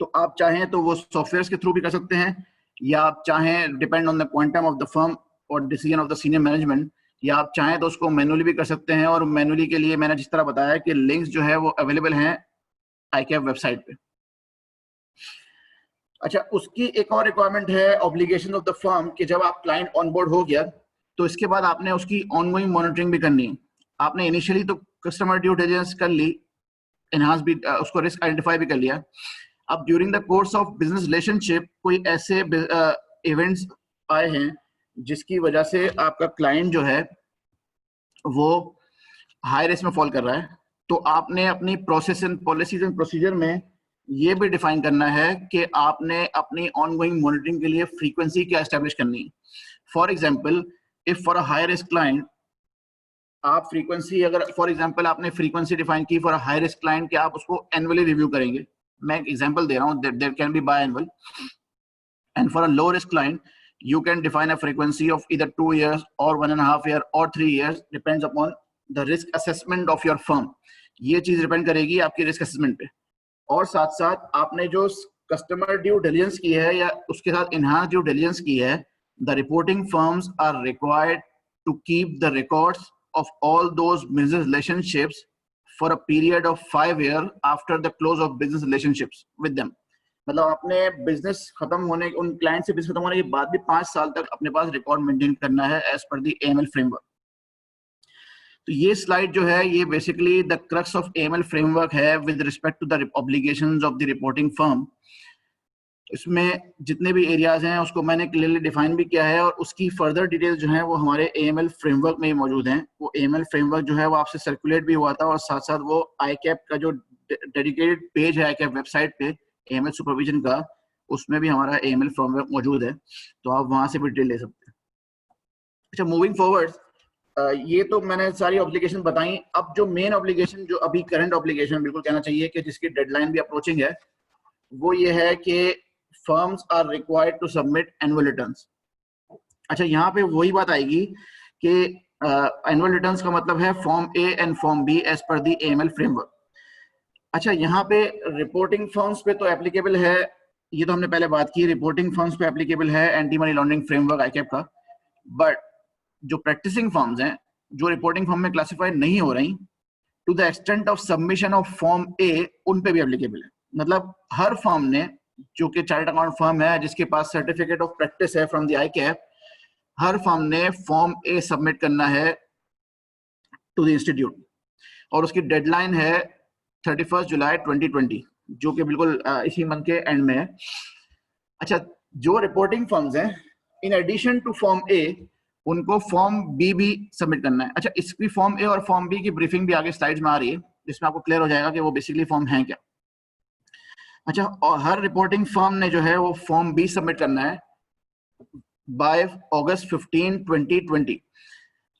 तो आप चाहें तो वो सॉफ्टवेयर के थ्रू भी कर सकते हैं, या आप चाहें depend on the quantum of the firm और decision of the senior management, या आप चाहें तो उसको मैनुअली भी कर सकते हैं। और मैनुअली के लिए मैंने जिस तरह बताया कि लिंक्स जो है वो अवेलेबल हैं आईकैप वेबसाइट पे। अच्छा, उसकी एक और रिक्वायरमेंट है ऑब्लिगेशन ऑफ द फर्म कि जब आप क्लाइंट ऑनबोर्ड हो गया तो इसके बाद आपने उसकी ऑनगोइंग मॉनिटरिंग भी करनी है। आपने इनिशियली तो कस्टमर ड्यू डिलिजेंस कर ली, एनहांस भी उसको रिस्क आइडेंटिफाई भी कर लिया। अब during the course of business relationship कोई ऐसे इवेंट्स आए हैं जिसकी वजह से आपका क्लाइंट जो है वो हाई रिस्क में फॉल कर रहा है, तो आपने अपनी process and policies and procedure में ये भी डिफाइन करना है कि आपने अपनी ऑनगोइंग मॉनिटरिंग के लिए फ्रीक्वेंसी क्या एस्टेब्लिश करनी है। For example, if for a high risk client आप फ्रीक्वेंसी, अगर फॉर एग्जांपल आपने फ्रीक्वेंसी डिफाइन की for a high risk client कि आप उसको एनुअली रिव्यू करेंगे, मैं एक एग्जांपल दे रहा हूँ, there can be biannual, and for a low risk client you can define a frequency of either 2 years or 1.5 year or 3 years, depends upon the risk assessment of your firm। ये चीज depend करेगी आपकी risk assessment पे। और साथ साथ आपने जो कस्टमर ड्यू डिलिजेंस की है या उसके साथ इनहांस ड्यू डिलिजेंस की है, the reporting firms are required to keep the records of all those business relationships for a period of 5 years after the close of business relationships with them. मतलब अपने business खत्म होने, उन client से business खत्म होने के बाद भी 5 साल तक अपने पास रिकॉर्ड मेंटेन करना है as per the AML framework. तो ये स्लाइड जो है ये basically the crux of AML framework है with respect to the obligations of the reporting firm. इसमें जितने भी एरियाज हैं उसको मैंने क्लियरली डिफाइन भी किया है, और उसकी फर्दर डिटेल्स जो है वो हमारे एएमएल फ्रेमवर्क में ही मौजूद हैं। वो एएमएल फ्रेमवर्क जो है वो आपसे सर्कुलेट भी हुआ था, और साथ साथ वो आईकैप का जो डेडिकेटेड पेज है आईकैप वेबसाइट पे एएमएल सुपरविजन का, उसमें भी हमारा एएमएल फ्रेमवर्क मौजूद है, तो आप वहां से भी डिटेल ले सकते हैं। अच्छा, मूविंग फॉरवर्ड, ये तो मैंने सारी ऑब्लिगेशन बताई। अब जो मेन ऑब्लिगेशन, जो अभी करंट ऑब्लिगेशन बिल्कुल कहना चाहिए कि जिसकी डेडलाइन भी अप्रोचिंग है, वो ये है कि firms are required to submit annual returns. अच्छा, यहाँ पे वही बात आएगी कि एनुअल रिटर्न्स का मतलब है form A and form B as per the AML framework. अच्छा, यहाँ पे रिपोर्टिंग फर्म्स पे तो एप्लीकेबल है, ये तो हमने पहले बात की, रिपोर्टिंग फर्म्स पे एप्लीकेबल है एंटी मनी लॉन्ड्रिंग फ्रेमवर्क आईकैप का। बट जो प्रैक्टिसिंग फर्म्स हैं जो रिपोर्टिंग फर्म में क्लासिफाई नहीं हो रही, to the extent of submission of form A, उन पे भी एप्लीकेबल है। मतलब हर फर्म ने, जो कि चार्टर्ड अकाउंट फर्म है जिसके पास सर्टिफिकेट ऑफ प्रैक्टिस है फ्रॉम द आईकैप, हर फर्म ने फॉर्म ए सबमिट करना है टू द इंस्टीट्यूट, और उसकी डेडलाइन है 31 जुलाई 2020। जो कि बिल्कुल इसी मंथ के एंड में है। अच्छा, जो रिपोर्टिंग फर्म्स हैं, इन एडिशन टू फॉर्म ए उनको फॉर्म बी भी सबमिट करना है। अच्छा, इसकी फॉर्म ए और फॉर्म बी की ब्रीफिंग भी आगे स्लाइड्स में आ रही है, जिसमें आपको क्लियर हो जाएगा कि वो बेसिकली फॉर्म है क्या। अच्छा, और हर रिपोर्टिंग फर्म ने जो है वो फॉर्म बी सबमिट करना है बाय अगस्त 15, 2020।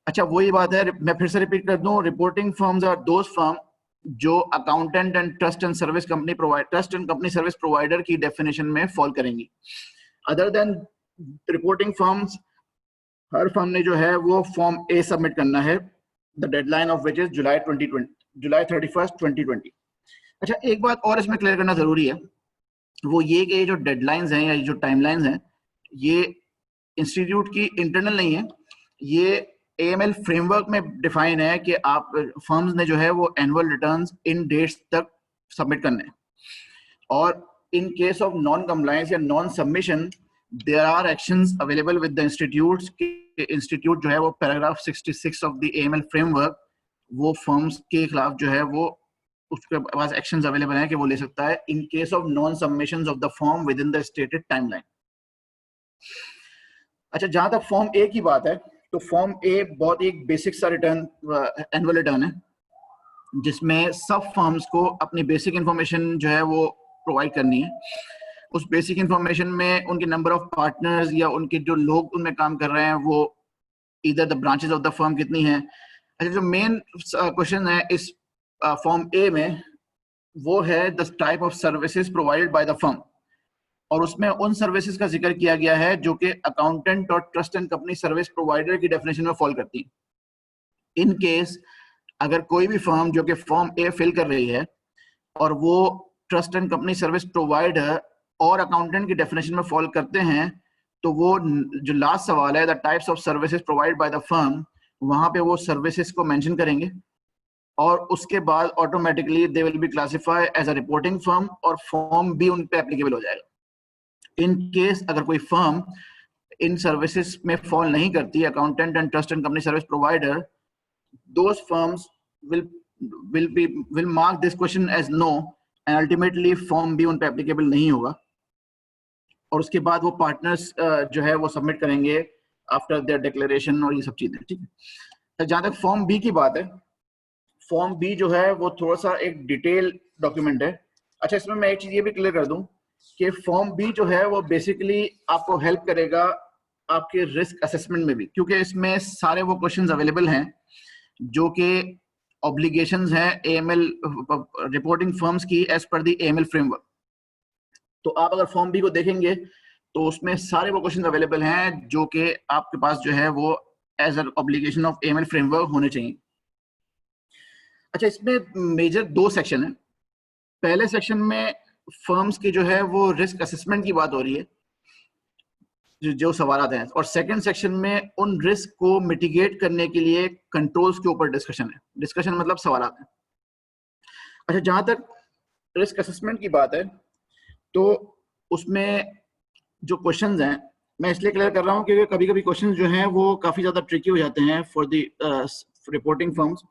अच्छा, वही बात है, मैं फिर से रिपीट कर दूं, reporting firms are those firm जो accountant and trust and company service provider की डेफिनेशन में फॉल करेंगी। अदर देन रिपोर्टिंग फर्म्स, हर फर्म ने जो है वो फॉर्म ए सबमिट करना है, the deadline of which is July 31, 2020। अच्छा, एक बात और इसमें क्लियर करना जरूरी है, वो ये कि ये जो डेडलाइंस हैं या जो टाइमलाइंस हैं, ये इंस्टीट्यूट की इंटरनल नहीं है, ये AML फ्रेमवर्क में डिफाइन है कि आप फर्म्स ने जो है वो एनुअल रिटर्न्स इन डेट्स तक सबमिट करने हैं। और in case of non compliance या non submission, there are actions available with the institutes. Institute जो है वो paragraph 66 of the AML framework, वो फर्म्स के खिलाफ जो है वो उसके पास एक्शंस अवेलेबल हैं कि वो ले सकता है in case of non submissions of the form with in the stated timeline. अच्छा, जहां तक फॉर्म ए की बात है, तो फॉर्म ए बहुत एक बेसिक सा रिटर्न, एनुअल रिटर्न है, जिसमें सब फर्म्स को अपनी बेसिक इंफॉर्मेशन जो है वो प्रोवाइड करनी है। उस बेसिक इंफॉर्मेशन में उनके नंबर ऑफ पार्टनर्स या उनके जो लोग उनमें काम कर रहे हैं, वो इधर the branches of the firm कितनी है। अच्छा, जो मेन क्वेश्चन है इस फॉर्म ए में, वो है the type of services provided by the firm, और उसमें उन सर्विसेज का जिक्र किया गया है जो कि अकाउंटेंट और trust and company service provider की डेफिनेशन में फॉल करती है। इन केस अगर कोई भी फर्म जो कि फॉर्म ए फिल कर रही है और वो trust and company service provider और अकाउंटेंट की डेफिनेशन में फॉल करते हैं, तो वो जो लास्ट सवाल है, the types of services provide by the firm, वहां पे वो सर्विसेज को मेंशन करेंगे और उसके बाद automatically they will be classify as a reporting firm और फॉर्म बी उन पे एप्लीकेबल हो जाएगा। इन केस अगर कोई फर्म इन सर्विसेज में फॉल नहीं करती, accountant and trust and company service provider, those firms will mark this question as no and ultimately form B उन पे एप्लीकेबल नहीं होगा। और उसके बाद वो पार्टनर्स जो है वो सबमिट करेंगे आफ्टर देयर डिक्लेरेशन और ये सब चीजें, ठीक है। जहां तक फॉर्म बी की बात है, फॉर्म बी जो है वो थोड़ा सा एक डिटेल डॉक्यूमेंट है। अच्छा, इसमें मैं एक चीज ये भी क्लियर कर दूं कि फॉर्म बी जो है वो बेसिकली आपको हेल्प करेगा आपके रिस्क असेसमेंट में भी, क्योंकि इसमें सारे वो क्वेश्चंस अवेलेबल हैं जो कि ऑब्लिगेशंस हैं AML रिपोर्टिंग फर्म्स की as per the AML framework. तो आप अगर फॉर्म बी को देखेंगे तो उसमें सारे वो क्वेश्चंस अवेलेबल हैं जो कि आपके पास जो है वो as an obligation of AML framework होने चाहिए। अच्छा, इसमें मेजर दो सेक्शन है। पहले सेक्शन में फर्म्स की जो है वो रिस्क असेसमेंट की बात हो रही है, जो सवाल आते हैं, और सेकंड सेक्शन में उन रिस्क को मिटिगेट करने के लिए कंट्रोल्स के ऊपर डिस्कशन है। डिस्कशन मतलब सवाल आते हैं। अच्छा, जहां तक रिस्क असेसमेंट की बात है, तो उसमें जो क्वेश्चंस हैं, मैं इसलिए क्लियर कर रहा हूं क्योंकि कभी कभी क्वेश्चंस जो हैं वो काफी ज्यादा ट्रिकी हो जाते हैं फॉर द रिपोर्टिंग फर्म्स।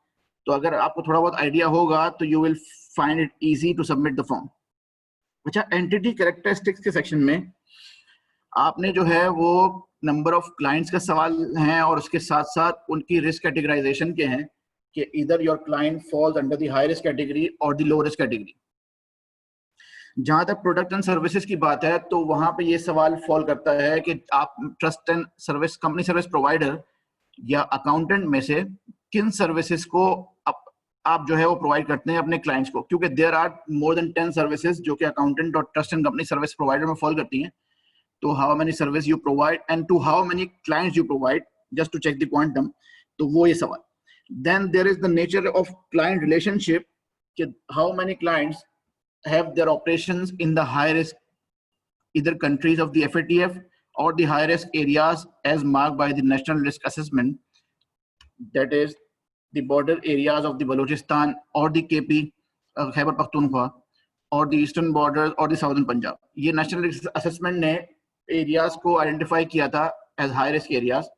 तो अगर आपको थोड़ा बहुत आइडिया होगा तो you will find it easy to submit the form. अच्छा, एंटिटी कैरेक्टरिस्टिक्स के सेक्शन में आपने जो है वो नंबर ऑफ क्लाइंट्स का सवाल है और उसके साथ साथ उनकी रिस्क कैटेगराइजेशन के हैं कि इधर your client falls under the high risk category और द लो रिस्क कैटेगरी। जहां तक प्रोडक्ट एंड सर्विसेज की बात है, तो वहां पे ये सवाल फॉल करता है कि आप trust and service company service provider या अकाउंटेंट में से किन सर्विसेज को आप जो है वो प्रोवाइड करते हैं अपने क्लाइंट्स को, क्योंकि there are more than 10 services जो कि अकाउंटेंट और trust and company service provider में फॉल करती हैं। तो how many service you provide and to how many clients you provide, just to check the quantum. तो वो ये सवाल। Then there is the nature of client relationship, कि how many clients have their operations in the high risk either countries of the FATF or the high risk areas as marked by the national risk assessment, that is the border areas of the Balochistan or the KP Khyber Pakhtunkhwa or the eastern borders or the southern Punjab। ये national risk assessment ने areas को identify किया था as high risk areas।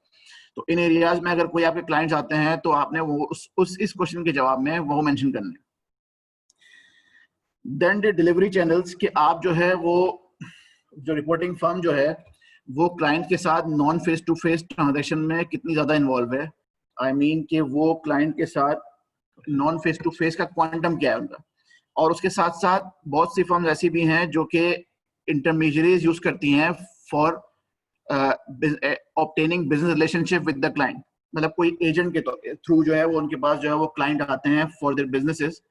तो इन areas में अगर कोई आपके clients आते हैं तो आपने वो इस question के जवाब में वो mention करने। देन द डिलीवरी चैनल्स कि आप जो है वो जो रिपोर्टिंग फर्म जो है वो क्लाइंट के साथ non face to face transaction में कितनी ज्यादा इन्वॉल्व है। आई मीन कि वो क्लाइंट के साथ नॉन फेस टू फेस का क्वांटम क्या है उनका। और उसके साथ साथ बहुत सी फर्म्स ऐसी भी हैं जो कि इंटरमीडियरीज यूज करती हैं for obtaining business relationship with the client. मतलब कोई एजेंट के थ्रू जो है वो उनके पास जो है वो क्लाइंट आते हैं फॉर देयर बिजनेसेस।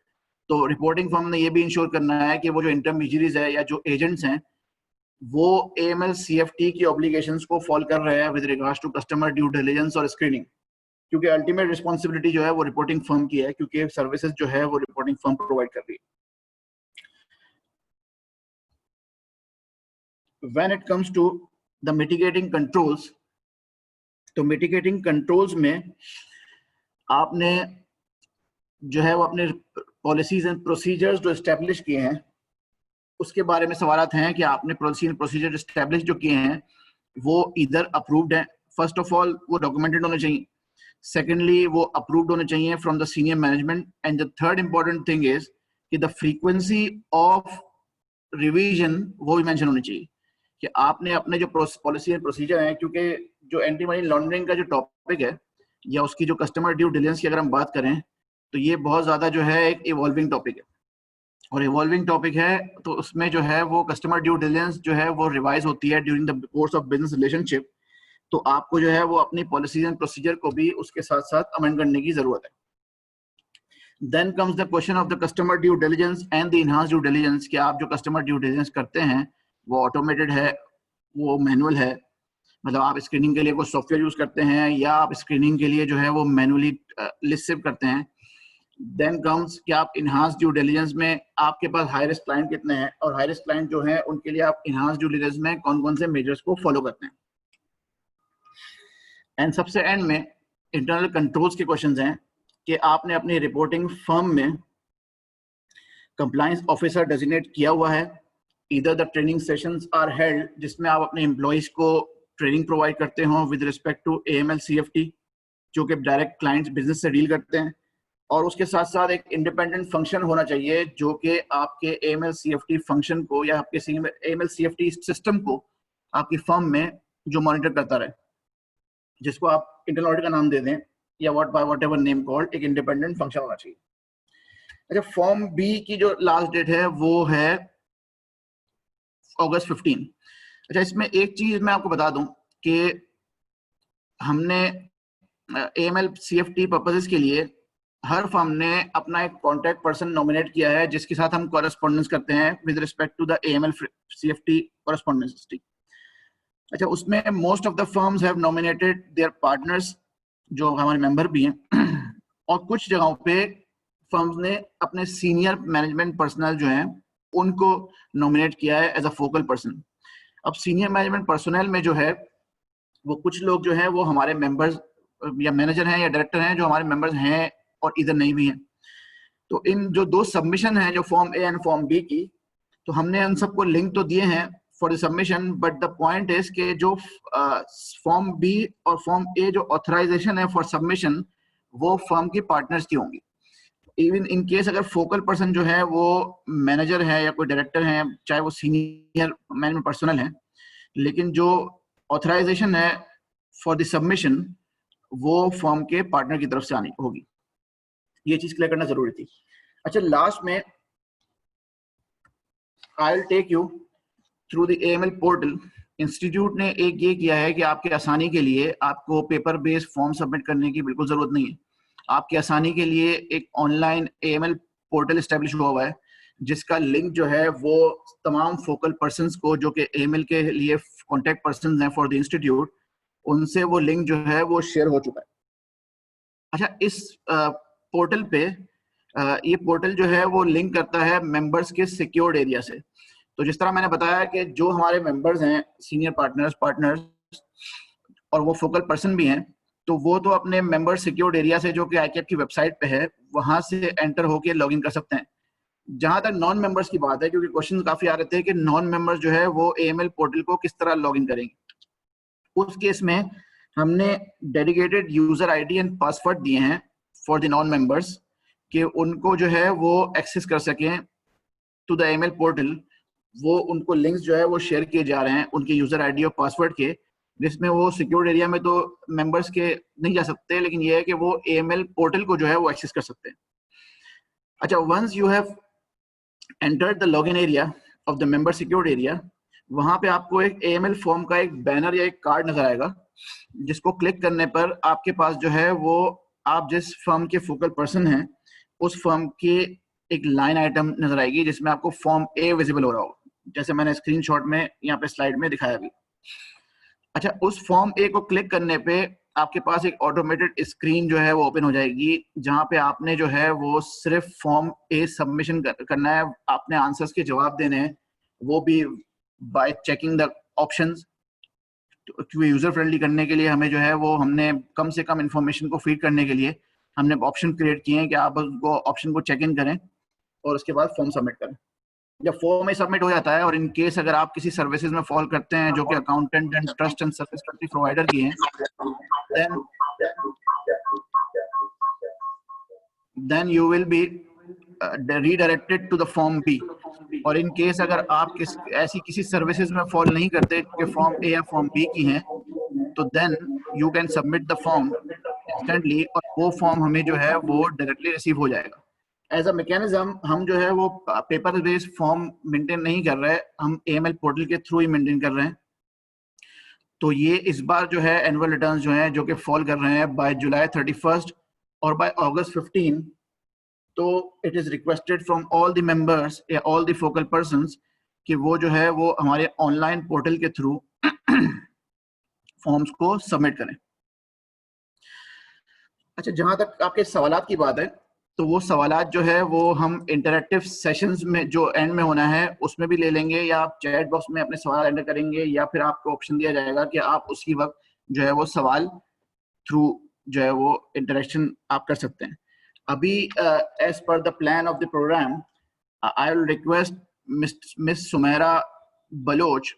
तो रिपोर्टिंग फर्म ने ये भी इंश्योर करना है कि वो जो इंटरमीडियरीज है या जो एजेंट्स हैं वो AML CFT की ऑब्लिगेशंस को फॉलो कर रहे हैं with regards to customer due diligence और स्क्रीनिंग। क्योंकि अल्टीमेट रिस्पॉन्सिबिलिटी जो है वो रिपोर्टिंग फर्म की है, क्योंकि सर्विसेज जो है वो रिपोर्टिंग फर्म प्रोवाइड कर रही है। When it comes to the mitigating controls, तो mitigating controls में आपने जो है वो अपने पॉलिसीज एंड प्रोसीजर्स जो एस्टेब्लिश किए हैं उसके बारे में सवाल हैं कि आपने पॉलिसी एंड प्रोसीजर एस्टेब्लिश जो किए हैं वो इधर अप्रूव्ड हैं। फर्स्ट ऑफ ऑल वो डॉक्यूमेंटेड होने चाहिए। सेकेंडली वो अप्रूव्ड होने चाहिए from the senior management. And the third important thing is कि द फ्रीक्वेंसी ऑफ रिवीजन वो भी मेंशन होनी चाहिए कि आपने अपने जो पॉलिसी एंड प्रोसीजर हैं, क्योंकि जो एंटी मनी लॉन्ड्रिंग का जो टॉपिक है या उसकी जो कस्टमर ड्यू डिलिजेंस की अगर हम बात करें तो ये बहुत ज्यादा जो है एक इवॉल्विंग टॉपिक है। और इवॉल्विंग टॉपिक है तो उसमें जो है वो कस्टमर ड्यू डिलिजेंस जो है वो रिवाइज होती है during the course of business relationship. तो आपको जो है वो अपनी पॉलिसीज एंड प्रोसीजर को भी उसके साथ साथ अमेंड करने की जरूरत है। Then comes the question of the customer due diligence and the enhance due diligence कि आप जो कस्टमर ड्यू डिलिजेंस करते हैं वो ऑटोमेटेड है, वो मैनुअल है। मतलब आप स्क्रीनिंग के लिए कोई सॉफ्टवेयर यूज करते हैं या आप स्क्रीनिंग के लिए जो है वो मैनुअली लिस्ट सेव करते हैं। देन कम्स कि आप इनहांस ड्यू डिलिजेंस में आपके पास हाई रिस्क क्लाइंट कितने हैं और हाई रिस्क क्लाइंट जो है उनके लिए आप इनहांस ड्यू डिलिजेंस में कौन कौन से मेजर्स को फॉलो करते हैं। एंड सबसे एंड में इंटरनल कंट्रोल्स के क्वेश्चंस हैं कि आपने अपनी रिपोर्टिंग फर्म में कंप्लायंस ऑफिसर डेजिग्नेट किया हुआ है। इधर the training sessions are held जिसमें आप अपने एम्प्लॉइज को ट्रेनिंग प्रोवाइड करते हो with respect to AML CFT जो कि डायरेक्ट क्लाइंट्स बिजनेस से डील करते हैं। और उसके साथ साथ एक इंडिपेंडेंट फंक्शन होना चाहिए जो कि आपके AML CFT फंक्शन को या आपके AML CFT सिस्टम को आपकी फर्म में जो मॉनिटर करता रहे, जिसको आप इंटरनल ऑडिट का नाम दे दें या वॉट एवर नेम कॉल्ड, एक इंडिपेंडेंट फंक्शन होना चाहिए। अच्छा, फॉर्म बी की जो लास्ट डेट है वो है अगस्त 15। अच्छा, इसमें एक चीज मैं आपको बता दूं कि हमने AML CFT पर्पसेस के लिए हर फर्म ने अपना एक कॉन्टैक्ट पर्सन नॉमिनेट किया है जिसके साथ हम कॉरेस्पॉन्डेंस करते हैं with respect to the AML CFT correspondence. अच्छा, उसमें most of the firms have nominated their partners जो हमारे मेंबर भी हैं और कुछ जगहों पे फर्म्स ने अपने सीनियर मैनेजमेंट पर्सनल जो हैं उनको नॉमिनेट किया है एज अ फोकल पर्सन। अब सीनियर मैनेजमेंट पर्सनल में जो है वो कुछ लोग जो है वो हमारे मेंबर्स या मैनेजर हैं या डायरेक्टर हैं जो हमारे मेंबर्स हैं और इधर नहीं भी हैं। तो इन जो दो सबमिशन हैं जो form A and form B की, तो हमने उन सबको लिंक तो दिए हैं for the submission, but the point is के जो फॉर्म बी और फॉर्म ए जो ऑथराइजेशन है फॉर सबमिशन वो फर्म की पार्टनर्स की होंगी। इवन इन केस अगर फोकल पर्सन जो है वो मैनेजर है या कोई डायरेक्टर है, चाहे वो सीनियर मैनेजमेंट पर्सनल है, लेकिन जो ऑथराइजेशन है फॉर द सबमिशन वो फर्म के पार्टनर की तरफ से आनी होगी। ये चीज क्लियर करना जरूरी थी। अच्छा, लास्ट में I will take you through the AML portal. Institute ने एक ये किया है कि आपके आसानी के लिए आपको पेपर बेस्ड फॉर्म सबमिट करने की बिल्कुल जरूरत नहीं है। आपकी आसानी के लिए एक ऑनलाइन AML पोर्टल एस्टेब्लिश हुआ है जिसका लिंक जो है वो तमाम फोकल पर्संस को जो कि AML के लिए कॉन्टैक्ट पर्सन हैं फॉर द इंस्टीट्यूट, उनसे वो लिंक जो है वो शेयर हो चुका है। अच्छा, इस पोर्टल पे ये पोर्टल जो है वो लिंक करता है मेंबर्स के सिक्योर्ड एरिया से। तो जिस तरह मैंने बताया कि जो हमारे मेंबर्स हैं सीनियर पार्टनर्स और वो फोकल पर्सन भी हैं, तो वो तो अपने मेंबर सिक्योर्ड एरिया से जो कि ICAP की वेबसाइट पे है वहां से एंटर होके लॉगिन कर सकते हैं। जहां तक नॉन मेंबर्स की बात है, क्योंकि क्वेश्चन काफी आ रहे थे कि नॉन मेंबर्स जो है वो AML पोर्टल को किस तरह लॉगिन करेंगे, उस केस में हमने dedicated user ID and password दिए हैं फॉर द नॉन मेंबर्स कि उनको जो है वो एक्सेस कर सकें टू द एएमएल पोर्टल, वो उनको लिंक्स जो है वो शेयर किए जा रहे हैं उनके यूजर आईडी और पासवर्ड के, जिसमें वो सिक्योर्ड एरिया में तो मेंबर्स के नहीं जा सकते, लेकिन ये है कि वो एएमएल पोर्टल को जो है वो एक्सेस कर सकते हैं। अच्छा, once you have entered the login area of the member secured area, वहां पे आपको एक एएमएल फॉर्म का एक बैनर या एक कार्ड नजर आएगा, जिसको क्लिक करने पर आपके पास जो है वो आप जिस फर्म के फोकल पर्सन हैं उस फर्म की एक लाइन आइटम नजर आएगी, जिसमें आपको फॉर्म ए विजिबल हो रहा हो, जैसे मैंने स्क्रीनशॉट में यहाँ पे स्लाइड में दिखाया भी। अच्छा, उस फॉर्म ए को क्लिक करने पे आपके पास एक ऑटोमेटेड स्क्रीन जो है वो ओपन हो जाएगी, जहां पे आपने जो है वो सिर्फ फॉर्म ए सबमिशन करना है, आपने आंसर्स के जवाब देने हैं, वो भी बाय चेकिंग द ऑप्शंस। क्योंकि यूजर फ्रेंडली करने के लिए हमें जो है वो हमने कम से कम इंफॉर्मेशन को फीड करने के लिए हमने ऑप्शन क्रिएट किए हैं कि आप उसको ऑप्शन को चेक इन करें और उसके बाद फॉर्म सबमिट करें। जब फॉर्म में सबमिट हो जाता है और इन केस अगर आप किसी सर्विसेज में फॉल करते हैं जो कि accountant and trust and service provider की हैं, then you will be redirected to the form B. और इन केस अगर आप ऐसी किसी सर्विसेज में फॉल नहीं करते जो फॉर्म ए या फॉर्म बी की हैं, तो then you can submit the form instantly, और वो फॉर्म हमें जो है वो डायरेक्टली रिसीव हो जाएगा। एज अ मैकेनिज्म हम जो है वो पेपर बेस्ड फॉर्म मेंटेन नहीं कर रहे, हम एएमएल पोर्टल के थ्रू ही मेंटेन कर रहे हैं। तो ये इस बार जो है एनुअल रिटर्न्स जो हैं जो कि फॉल कर रहे हैं बाय जुलाई 31 और बाय अगस्त 15, तो it is requested from all the members या ऑल द फोकल पर्संस कि वो जो है वो हमारे ऑनलाइन पोर्टल के थ्रू फॉर्म्स को सबमिट करें। अच्छा, जहां तक आपके सवालात की बात है, तो वो सवालात जो है वो हम इंटरैक्टिव सेशंस में जो एंड में होना है उसमें भी ले लेंगे, या आप चैट बॉक्स में अपने सवाल एंटर करेंगे, या फिर आपको ऑप्शन दिया जाएगा कि आप उसी वक्त जो है वो सवाल थ्रू जो है वो इंटरेक्शन आप कर सकते हैं। अभी as per the plan of the program, I will request miss Sumera Baloch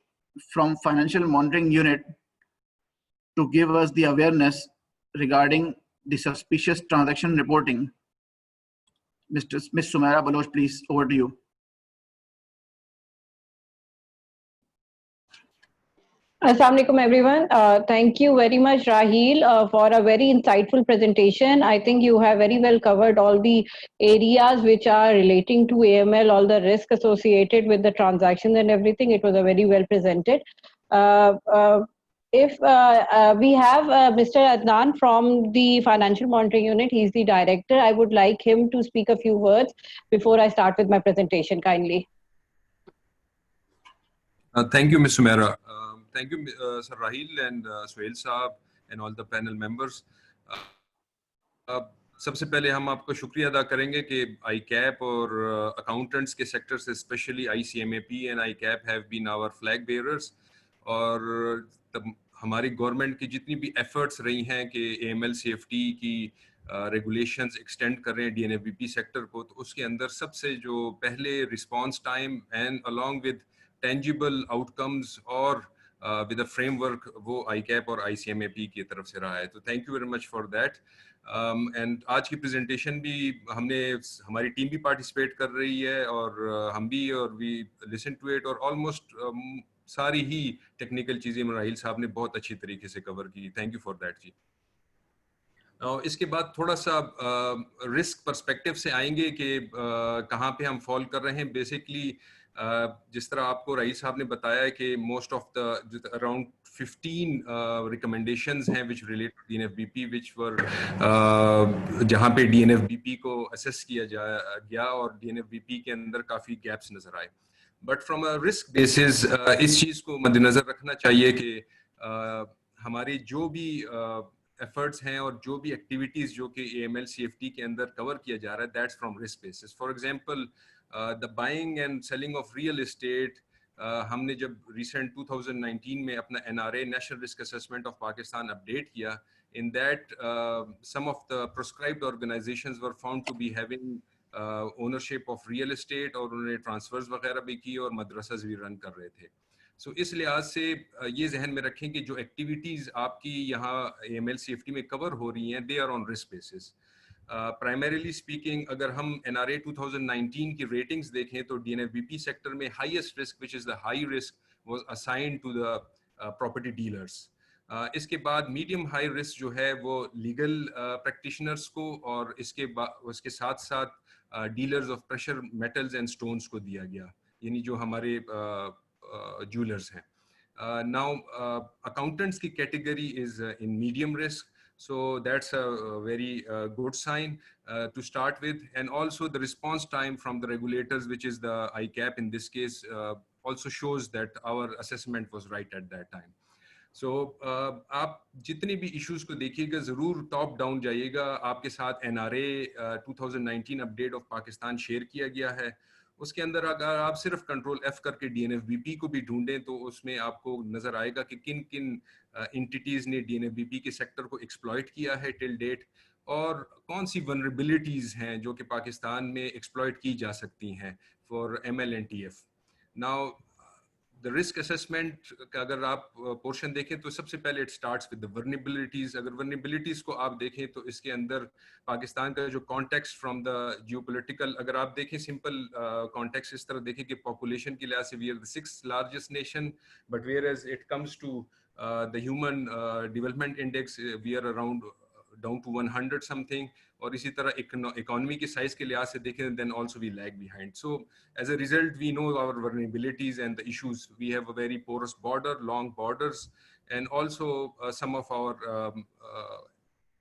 from financial monitoring unit to give us the awareness regarding the suspicious transaction reporting. Miss Sumaira Baloch, please, over to you. Assalamu alaikum everyone. Thank you very much, Raheel, for a very insightful presentation. I think you have very well covered all the areas which are relating to AML, all the risk associated with the transactions and everything. It was a very well presented. If we have Mr. Adnan from the Financial Monitoring Unit, he's the director. I would like him to speak a few words before I start with my presentation, kindly. Thank you, Ms. Sumaira. Thank you, Sir Raheel and Suhail Saab and all the panel members. सबसे पहले हम आपको शुक्रिया अदा करेंगे कि ICAP और accountants के सेक्टर से specially ICMAP and ICAP have been our flag bearers, और हमारी गवर्नमेंट की जितनी भी एफर्ट्स रही हैं कि AML सेफ्टी की रेगुलेशंस एक्सटेंड कर रहे हैं DNFBP सेक्टर को, तो उसके अंदर सबसे जो पहले response time and along with tangible outcomes और विद अ फ्रेमवर्क वो ICAP और ICMAP की तरफ से रहा है। तो thank you very much for that. And आज की प्रेजेंटेशन भी हमारी टीम भी पार्टिसिपेट कर रही है, और हम भी, और वी लिसन टू इट, और ऑलमोस्ट सारी ही टेक्निकल चीज़ें राहिल साहब ने बहुत अच्छी तरीके से कवर की। थैंक यू फॉर दैट जी। इसके बाद थोड़ा सा रिस्क पर्सपेक्टिव से आएंगे कि कहाँ पे हम फॉल कर रहे हैं। बेसिकली जिस तरह आपको राहिल साहब ने बताया कि most of the around 15 recommendations हैं विच रिलेट टू DNFBP, विच वर जहाँ पे DNFBP को असेस किया गया और DNFBP के अंदर काफ़ी गैप्स नज़र आए। But from a risk basis इस चीज़ को मद्देनज़र रखना चाहिए कि हमारी जो भी एफर्ट्स हैं और जो भी एक्टिविटीज़ जो कि AML CFT के अंदर कवर किया जा रहा है, that's from risk basis. For example the buying and selling of real estate, हमने जब रिसेंट 2019 में अपना NRA national risk assessment of Pakistan update किया, in that some of the proscribed organisations were found to be having ownership of real estate, और उन्होंने transverse वगैरह भी की और मदरसास भी रन कर रहे थे। सो इस लिहाज से ये जहन में रखें कि जो एक्टिविटीज़ आपकी यहाँ AML CFT में कवर हो रही हैं, they are on risk basis. Primarily speaking अगर हम NRA 2019 की रेटिंग्स देखें तो DNFBP सेक्टर में highest risk which is the high risk was assigned to the property dealers. इसके बाद मीडियम हाई रिस्क जो है वो लीगल प्रैक्टिशनर्स को और उसके साथ साथ dealers of pressure metals and stones को दिया गया, यानी जो हमारे ज्वेलर्स हैं। नाउ अकाउंटेंट्स की category is in medium risk, so that's a very good sign to start with. And also the response time from the regulators, which is the ICAP in this case, also shows that our assessment was right at that time. So आप जितने भी issues को देखिएगा ज़रूर top down जाइएगा। आपके साथ NRA 2019 update of Pakistan share किया गया है। उसके अंदर अगर आप सिर्फ कंट्रोल F करके DNFBP को भी ढूंढें तो उसमें आपको नजर आएगा कि किन किन एंटिटीज ने DNFBP के सेक्टर को एक्सप्लॉइट किया है टिल डेट, और कौन सी वनरेबिलिटीज हैं जो कि पाकिस्तान में एक्सप्लॉइट की जा सकती हैं for ML and TF। Now the risk assessment का अगर आप पोर्शन देखें तो सबसे पहले it starts with the vulnerabilities. अगर वल्नरेबिलिटीज को आप देखें तो इसके अंदर पाकिस्तान का जो कॉन्टेक्स्ट फ्रॉम द जियोपॉलिटिकल, अगर आप देखें सिंपल कॉन्टेक्स्ट इस तरह देखें कि पॉपुलेशन के लिहाज से we are the 6th largest nation, but where as it comes to the human development index we are around down to 100 something, और इसी तरह इकोनॉमी के साइज के लिहाज से देखें then also we lag behind. So as a result we know our vulnerabilities and the issues. We have a very porous border, long borders, and also some of our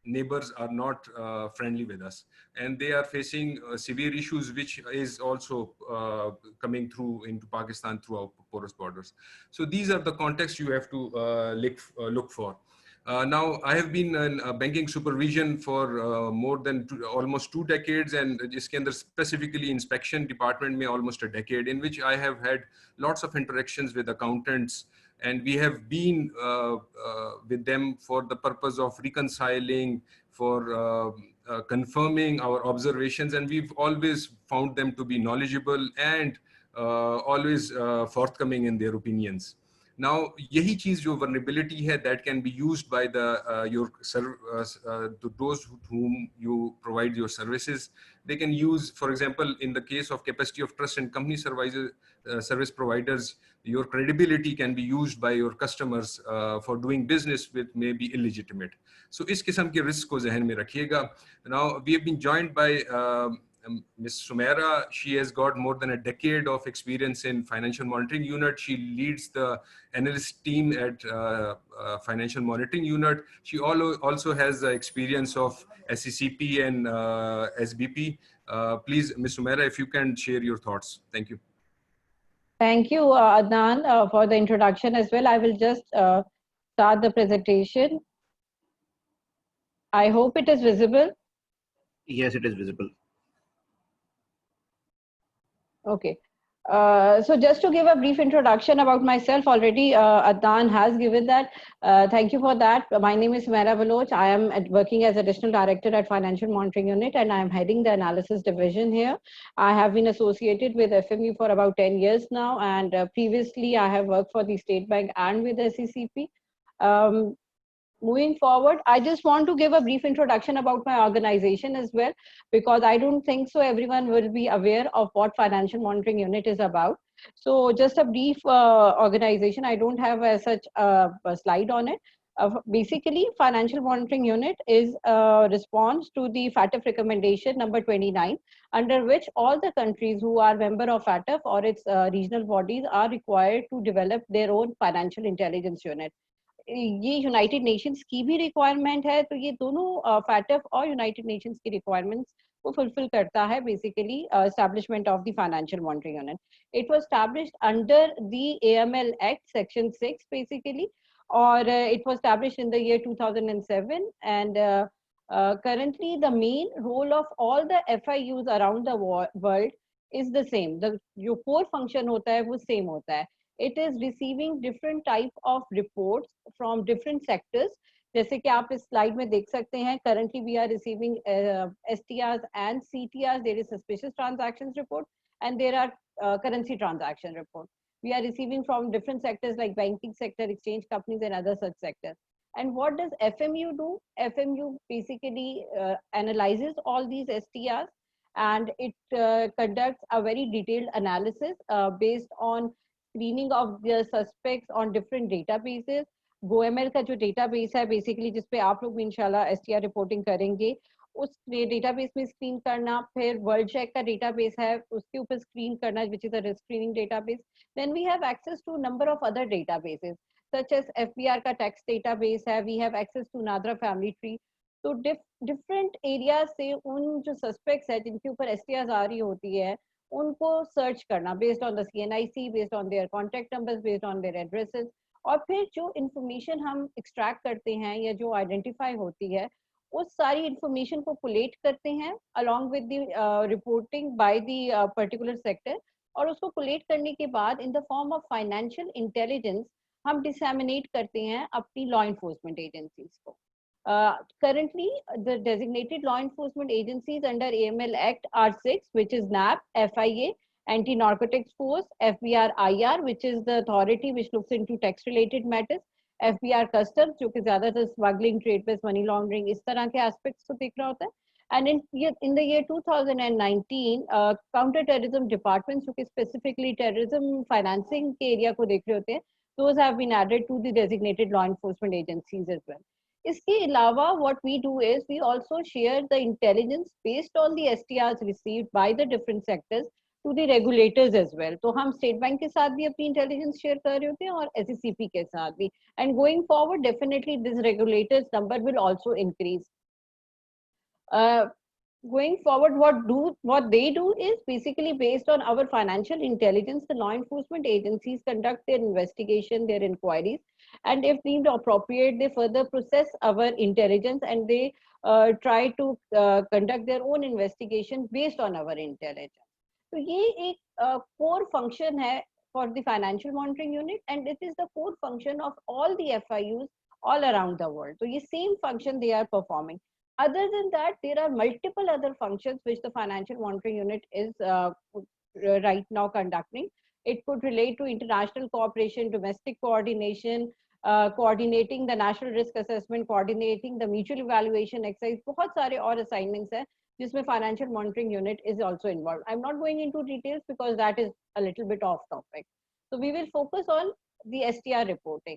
neighbors are not friendly with us, and they are facing severe issues which is also coming through into Pakistan through our porous borders. So these are the contexts you have to look for. Now I have been in banking supervision for more than almost 2 decades, and iske andar specifically inspection department mein almost a decade, in which I have had lots of interactions with accountants, and we have been with them for the purpose of reconciling, for confirming our observations, and we've always found them to be knowledgeable and always forthcoming in their opinions. Now यही चीज जो vulnerability है that can be used by the to those whom you provide your services. They can use, for example, in the case of capacity of trust and company service providers, your credibility can be used by your customers for doing business with maybe illegitimate. So इस किस्म के risk को ज़हन में रखिएगा. Now we have been joined by Ms. Sumaira. She has got more than a decade of experience in financial monitoring unit. She leads the analyst team at financial monitoring unit. She also has the experience of SCCP and SBP. Please, Ms. Sumaira, if you can share your thoughts. Thank you. Thank you, Adnan, for the introduction as well. I will just start the presentation. I hope it is visible. Yes, it is visible. Okay. So just to give a brief introduction about myself, already Adnan has given that. Thank you for that. My name is Sumaira Baloch. I am working as Additional Director at Financial Monitoring Unit, and I am heading the analysis division here. I have been associated with FMU for about 10 years now, and previously I have worked for the State Bank and with SCCP. Moving forward, I just want to give a brief introduction about my organization as well, because I don't think so everyone will be aware of what Financial Monitoring Unit is about. So just a brief organization. I don't have such a slide on it. Basically, Financial Monitoring Unit is a response to the FATF recommendation number 29, under which all the countries who are member of FATF or its regional bodies are required to develop their own financial intelligence unit. ये United Nations की भी requirement है, तो ये दोनों FATF और United Nations की requirements को फुलफिल करता है basically establishment of the financial monitoring unit. It was established under the AML act section 6 basically, और it was established in the year 2007, and currently the main role of all the FIUs around the world is the same. The जो core function होता है वो same होता है. It is receiving different type of reports from different sectors. जैसे कि आप इस slide में देख सकते हैं, currently we are receiving STRs and CTRs. There is suspicious transactions report, and there are currency transaction report. We are receiving from different sectors like banking sector, exchange companies, and other such sectors. And what does FMU do? FMU basically analyzes all these STRs, and it conducts a very detailed analysis based on screening of the suspects on different databases. GoML का जो database है basically जिसपे आप लोग भी इंशाल्लाह STR reporting करेंगे, उस डेटाबेस में स्क्रीन करना, फिर वर्ल्ड चेक का डेटाबेस है उसके ऊपर स्क्रीन करना, which is a risk screening database. Then we have access to number of other databases such as FBR का tax database है, we have access to Nadra family tree. तो different areas से उन जो suspects है जिनके ऊपर STRs आ रही होती है उनको search करना based on the CNIC, based on their contact numbers, based on their addresses. और फिर जो information हम extract करते हैं या जो identify होती है उस सारी इंफॉर्मेशन को कोलेट करते हैं along with the reporting by the particular sector, और उसको कोलेट करने के बाद in the form of financial intelligence हम disseminate करते हैं अपनी law enforcement agencies को. Currently, the designated law enforcement agencies under AML Act are 6, which is NAP, FIA, Anti-Narcotics Force, FBR IR, which is the authority which looks into tax-related matters, FBR Customs, जो कि ज़्यादातर smuggling, trade-based money laundering इस तरह के aspects को देख रहा होता है. And in the year 2019, counter-terrorism departments, जो कि specifically terrorism financing के area को देख रहे होते हैं, those have been added to the designated law enforcement agencies as well. इसके अलावा what we do is we also share the intelligence based on the STRs received by the different sectors to the regulators as well. तो हम state bank के साथ भी अपनी intelligence share कर रहे होते हैं और SECP के साथ भी. And going forward, definitely this regulators number will also increase. Going forward, what they do is basically based on our financial intelligence, the law enforcement agencies conduct their investigation, their inquiries, and if deemed appropriate, they further process our intelligence and they try to conduct their own investigation based on our intelligence. So ये एक core function है for the financial monitoring unit, and it is the core function of all the FIUs all around the world. So ये same function they are performing. Other than that, there are multiple other functions which the financial monitoring unit is right now conducting. It could relate to international cooperation, domestic coordination, coordinating the national risk assessment, coordinating the mutual evaluation exercise. बहुत सारे और assignments हैं जिसमें financial monitoring unit is also involved. I'm not going into details because that is a little bit off topic. So we will focus on the STR reporting.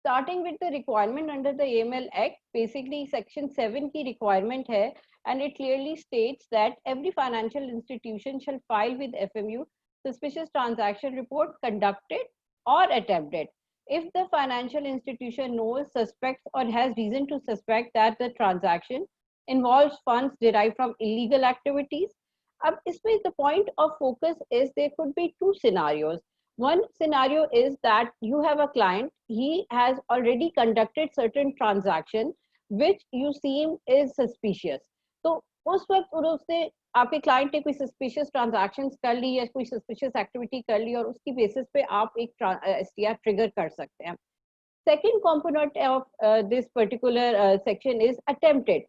Starting with the requirement under the AML Act, basically section 7 की requirement है, and it clearly states that every financial institution shall file with FMU suspicious transaction report conducted or attempted. If the financial institution knows, suspects, or has reason to suspect that the transaction involves funds derived from illegal activities. अब इसमें the point of focus is there could be two scenarios. One scenario is that you have a client, he has already conducted certain transaction which you seem is suspicious. तो उस वक्त उसने आपके client ने कोई suspicious transactions कर ली या कोई suspicious activity कर ली और उसकी basis पे आप एक STR trigger कर सकते हैं. Second component of this particular section is attempted.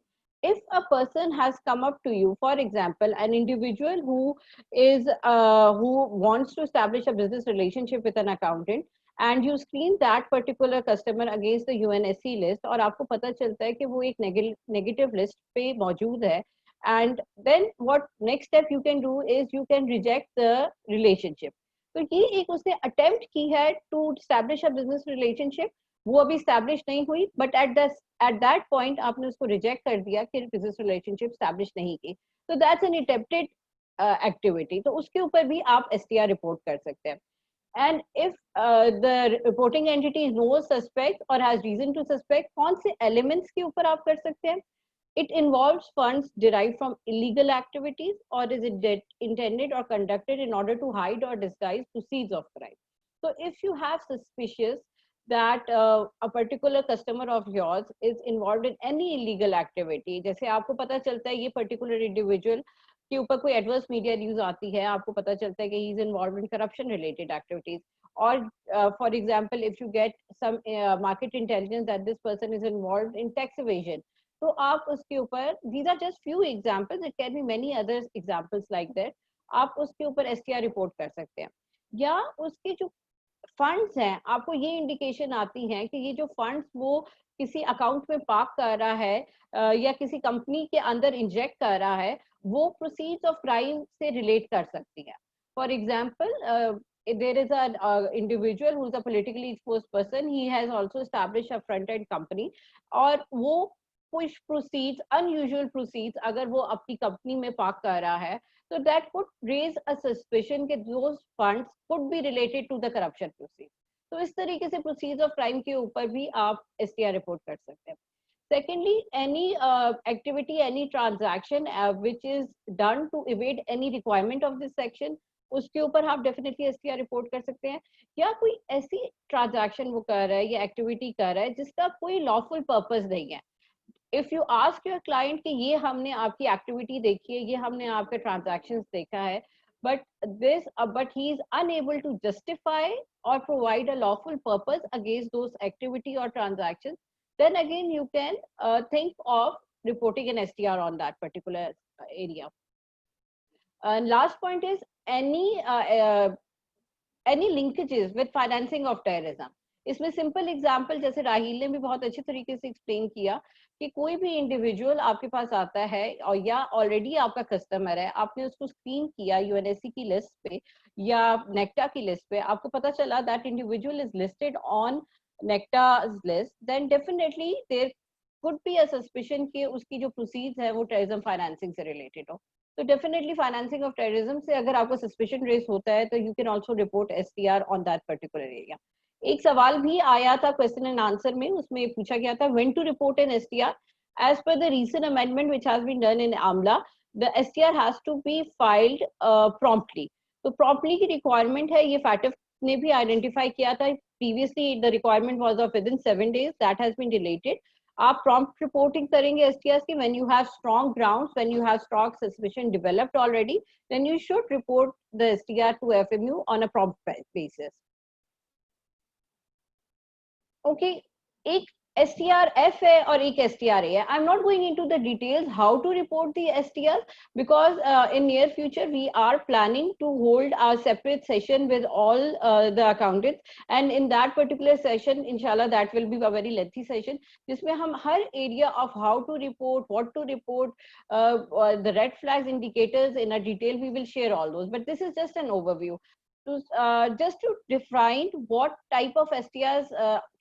If a person has come up to you, for example, an individual who wants to establish a business relationship with an accountant, and you screen that particular customer against the UNSC list, और आपको पता चलता है कि वो एक negative list पे मौजूद है, and then what next step you can do is you can reject the relationship. तो ये एक उसने attempt की है to establish a business relationship, वो अभी establish नहीं हुई, but at that point आपने उसको reject कर दिया कि business relationship establish नहीं की. So that's an attempted activity. तो उसके ऊपर भी आप STR report कर सकते हैं. And if the reporting entity knows suspect or has reason to suspect, कौन से elements के ऊपर आप कर सकते हैं? It involves funds derived from illegal activities, or is it intended or conducted in order to hide or disguise proceeds of crime. So if you have suspicious that a particular customer of yours is involved in any illegal activity, जैसे आपको पता चलता है ये particular individual के ऊपर कोई adverse media news आती है, आपको पता चलता है कि he is involved in corruption related activities, or for example if you get some market intelligence that this person is involved in tax evasion, तो आप उसके ऊपर, these are just few examples, it can be many other examples like that, आप उसके ऊपर STR report कर सकते हैं. या उसके जो फंड्स हैं, आपको ये इंडिकेशन आती है कि ये जो फंड्स वो किसी अकाउंट में पार्क कर रहा है या किसी कंपनी के अंदर इंजेक्ट कर रहा है, वो प्रोसीड्स ऑफ क्राइम से रिलेट कर सकती है. For example, there is an individual who is a politically exposed person. He has also established a front-end company, और वो कुछ proceeds, unusual proceeds अगर वो अपनी कंपनी में पार्क कर रहा है, so that could raise a suspicion that those funds could be related to the corruption proceeds. तो इस तरीके से proceeds of crime के ऊपर भी आप STR रिपोर्ट कर सकते हैं. Secondly, any activity, any transaction which is done to evade any requirement of this section, उसके ऊपर आप डेफिनेटली STR रिपोर्ट कर सकते हैं. या कोई ऐसी ट्रांजैक्शन वो कर रहा है या एक्टिविटी कर रहा है जिसका कोई लॉफुल पर्पस नहीं है. If you ask your client कि ये हमने आपकी एक्टिविटी देखी है, ये हमने आपके ट्रांजैक्शंस देखा है, but he is unable to justify or provide a lawful purpose against those activity or transactions, then again you can think of reporting an STR on that particular area. And last point is any linkages with financing of terrorism. इसमें simple example जैसे राहिल ने भी बहुत अच्छे तरीके से explain किया कि कोई भी इंडिविजुअल आपके पास आता है और या ऑलरेडी आपका कस्टमर है, आपने उसको स्क्रीन किया यूएनएससी की लिस्ट पे या नेक्टा की लिस्ट पे, आपको पता चला that individual is listed on NACTA's list, then definitely there could be a suspicion कि उसकी जो प्रोसीड्स है वो टेररिज्म फाइनेंसिंग से रिलेटेड हो. तो डेफिनेटली फाइनेंसिंग ऑफ टेररिज्म से अगर आपको सस्पिशन रेस होता है तो you can also report STR on that particular area. एक सवाल भी आया था क्वेश्चन एंड आंसर में, उसमें पूछा गया था when to report an STR. As per the recent amendment which has been done in AMLA, the STR has to be filed promptly. तो प्रॉम्प्टली की रिक्वायरमेंट है, ये फैटिफ ने भी आइडेंटिफाई किया था. Previously the requirement was of within 7 days, that has been deleted. आप prompt reporting करेंगे STRs की when you have strong grounds, when you have strong suspicion developed already, then you should report the STR to FMU on a prompt basis. Okay, एक STR-F है और एक STR-A है. I'm not going into the details how to report the STRs because in near future we are planning to hold a separate session with all the accountants, and in that particular session, inshallah, that will be a very lengthy session जिसमें हम हर area of how to report, what to report, the red flags indicators in a detail we will share all those, but this is just an overview. Just to define what type of STRs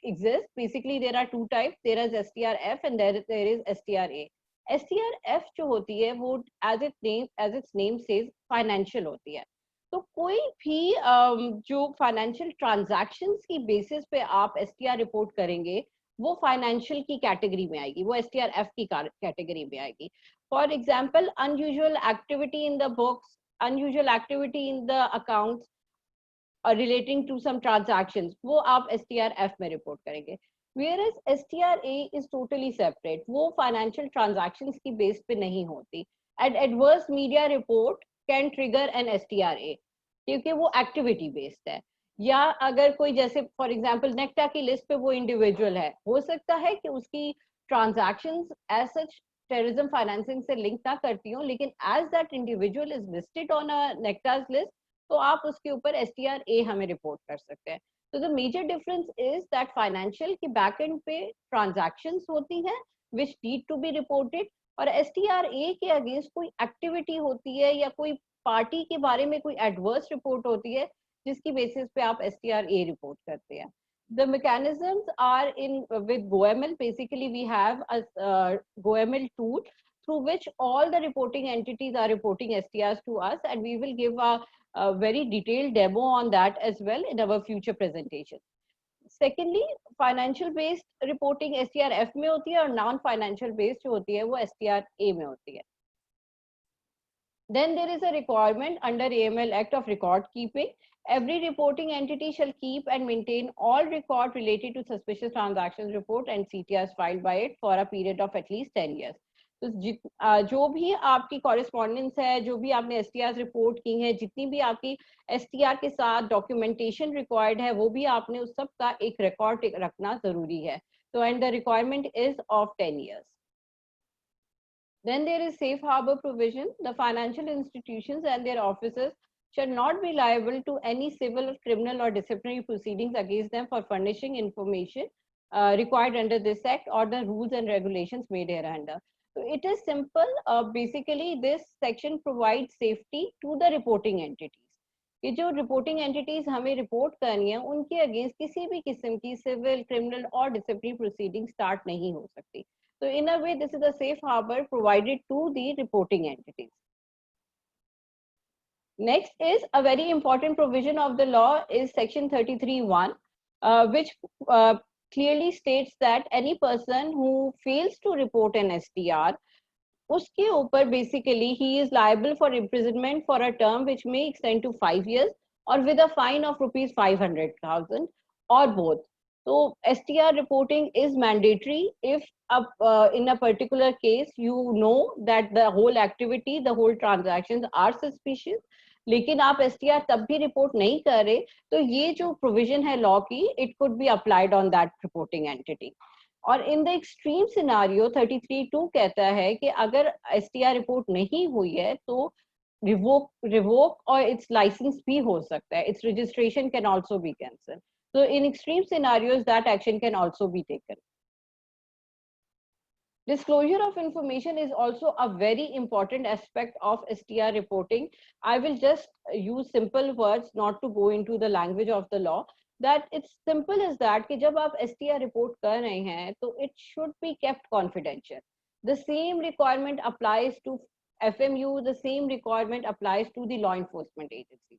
exist, basically there are two types. There is STR-F and there is STR-A. STR-F जो होती है वो as its name says financial होती है. तो कोई भी जो financial transactions की basis पे आप STR report करेंगे वो financial की category में आएगी, वो STR-F की category में आएगी. For example, unusual activity in the books, unusual activity in the accounts relating to some transactions, वो आप STR-F में report करेंगे. Whereas STR-A is totally separate, वो financial transactions की base पे नहीं होती. An adverse media report can trigger an STR-A क्योंकि वो activity based है. या अगर कोई जैसे for example नेक्टा की list पे वो individual है, हो सकता है कि उसकी transactions as such terrorism financing से link ना करती हो, लेकिन as that individual is listed on a नेक्टा's list, तो आप उसके ऊपर STR-A हमें रिपोर्ट कर सकते हैं. तो the major difference is that financial की बैक एंड पे ट्रांजैक्शंस होती हैं which need to be reported, और STR-A के अगेंस्ट कोई एक्टिविटी होती है या कोई पार्टी के बारे में कोई एडवर्स रिपोर्ट होती है जिसकी बेसिस पे आप STR-A रिपोर्ट करते हैं. The mechanisms are in with GoML. Basically, we have a GoML tool through which all the reporting entities are reporting STRs to us, and we will give a very detailed demo on that as well in our future presentation. Secondly, financial based reporting STR-F में होती है और non financial based जो होती है वो STR-A में होती है. Then there is a requirement under AML Act of record keeping. Every reporting entity shall keep and maintain all record related to suspicious transactions report and CTRs filed by it for a period of at least 10 years. तो जो भी आपकी correspondence है, जो भी आपने STRs report की हैं, जितनी भी आपकी STR के साथ डॉक्यूमेंटेशन रिक्वायर्ड है, वो भी आपने उस सब का एक रिकॉर्ड रखना जरूरी है. तो and the requirement is of 10 years. Then there is safe harbor provision. The financial institutions and their officers shall not be liable to any civil, criminal, or disciplinary proceedings against them for furnishing information required under this act or the rules and regulations made hereunder. So it is simple. Basically, this section provides safety to the reporting entities. कि जो reporting entities हमें report करनी है उनके against किसी भी किस्म की सिविल, क्रिमिनल और डिसिप्लिनरी प्रोसीडिंग स्टार्ट नहीं हो सकती. So in a way, this is a safe harbor provided to the reporting entities. Next is a very important provision of the law is section 33(1), which clearly states that any person who fails to report an STR, उसके ऊपर basically he is liable for imprisonment for a term which may extend to 5 years or with a fine of rupees 500,000 or both. So STR reporting is mandatory if in a particular case you know that the whole activity, the whole transactions are suspicious, लेकिन आप STR तब भी report नहीं कर रहे, तो ये जो प्रोविजन है लॉ की, it could be applied on that reporting entity. और इन द एक्सट्रीम सिनारियो 33(2) कहता है कि अगर STR रिपोर्ट नहीं हुई है तो रिवोक और इट्स लाइसेंस भी हो सकता है, it's registration can also be cancel. So in extreme scenarios, that action can also be taken. Disclosure of information is also a very important aspect of STR reporting. I will just use simple words, not to go into the language of the law. That it's simple as that कि जब आप STR report कर रहे हैं तो it should be kept confidential. The same requirement applies to FMU, the same requirement applies to the law enforcement agency.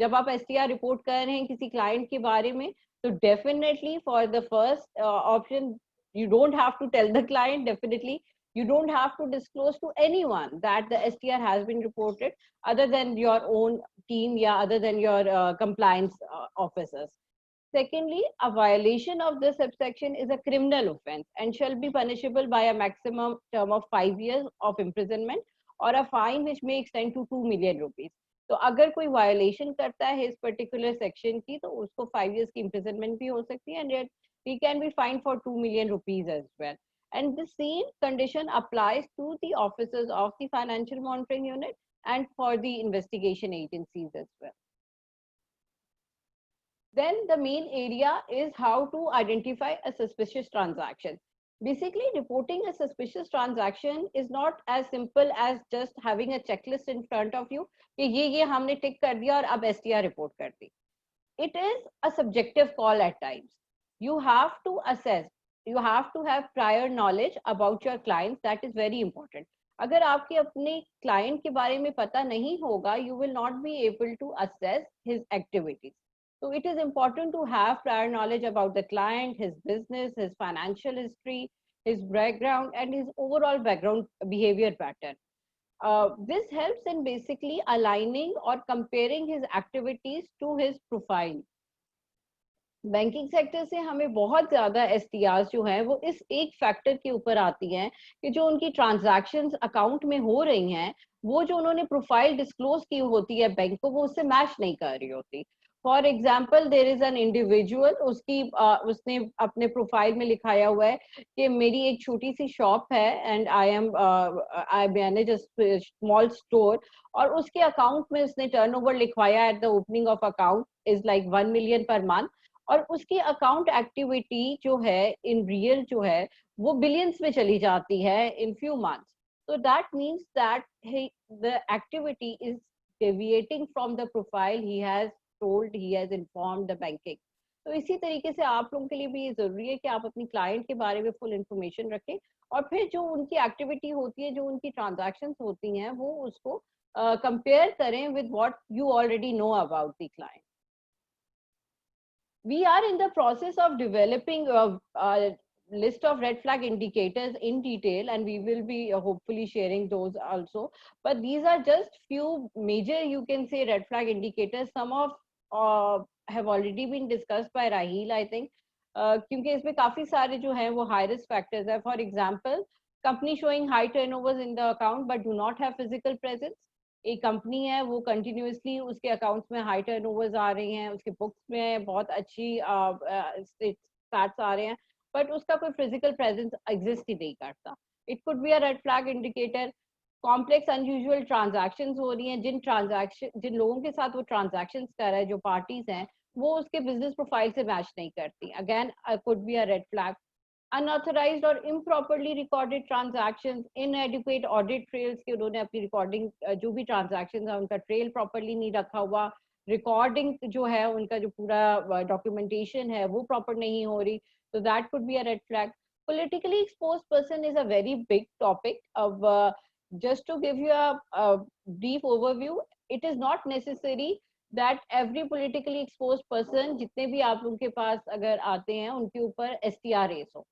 जब आप STR report कर रहे हैं किसी client के बारे में तो definitely for the first option you don't have to tell the client, definitely you don't have to disclose to anyone that the STR has been reported other than your own team, other than your compliance officers. Secondly, a violation of this subsection is a criminal offense and shall be punishable by a maximum term of 5 years of imprisonment or a fine which may extend to 2 million rupees. तो अगर कोई violation करता है इस particular section की तो उसको 5 years की imprisonment भी हो सकती है and yet he can be fined for 2 million rupees as well. And the same condition applies to the officers of the financial monitoring unit and for the investigation agencies as well. Then the main area is how to identify a suspicious transaction. Basically, reporting a suspicious transaction is not as simple as just having a checklist in front of you कि ये हमने tick कर दिया और अब STR report कर दी. It is a subjective call at times. You have to assess, you have to have prior knowledge about your clients. That is very important. अगर आपके अपने client के बारे में पता नहीं होगा, you will not be able to assess his activities. So it is important to have prior knowledge about the client, his business, his financial history, his background, and his overall background behavior pattern. This helps in basically aligning or comparing his activities to his profile. Banking sector से हमें बहुत ज्यादा STRs जो हैं वो इस एक factor के ऊपर आती हैं कि जो उनकी ट्रांजैक्शंस अकाउंट में हो रही हैं वो जो उन्होंने प्रोफाइल डिस्क्लोज की होती है बैंक को वो उससे मैच नहीं कर रही होती. For example there is an individual, उसने अपने प्रोफाइल में लिखाया हुआ है कि मेरी एक छोटी सी शॉप है and I manage a small store और उसके अकाउंट में उसने टर्नओवर लिखवाया at the opening of account is like 1 million per month और उसकी अकाउंट एक्टिविटी जो है इन रियल जो है वो बिलियंस में चली जाती है in few months. So that means that the activity is deviating from the profile he has told, he has informed the banking. तो इसी तरीके से आप लोगों के लिए भी ये जरूरी है कि आप अपनी क्लाइंट के बारे में फुल इंफॉर्मेशन रखें और फिर जो उनकी एक्टिविटी होती है, जो उनकी ट्रांजैक्शंस होती हैं वो उसको कंपेयर करें with what you already know about the client. We are in the process of developing a list of red flag indicators in detail and we will be hopefully sharing those also. But these are just few major, you can say, red flag indicators. Some of have already been discussed by Raheel, I think. क्योंकि इसमें काफी सारे जो हैं वो high risk factors है. For example, company showing high turnovers in the account but do not have physical presence. एक company है वो कंटिन्यूसली उसके अकाउंट्स में हाई टर्नओवर्स आ रही हैं, उसके बुक्स में बहुत अच्छी स्टैट्स आ रहे हैं बट उसका कोई फिजिकल प्रेजेंस एग्जिस्ट ही नहीं करता. It could be a red flag indicator. Complex unusual transactions हो रही हैं, जिन लोगों के साथ वो ट्रांजैक्शंस कर रहा है, जो पार्टीज हैं, वो उसके बिजनेस प्रोफाइल से मैच नहीं करती. Again could be a red flag. Unauthorised और improperly recorded transactions, inadequate audit trails की उन्होंने अपनी रिकॉर्डिंग, जो भी ट्रांजैक्शंस है उनका ट्रेल प्रॉपरली नहीं रखा हुआ, रिकॉर्डिंग जो है उनका जो पूरा डॉक्यूमेंटेशन है वो प्रॉपर नहीं हो रही, so that could be a red flag. Politically exposed person is a very big topic of just to give you a brief overview. It is not necessary that every politically exposed person, जितने भी आप उनके पास अगर आते हैं उनके ऊपर STR raise हो.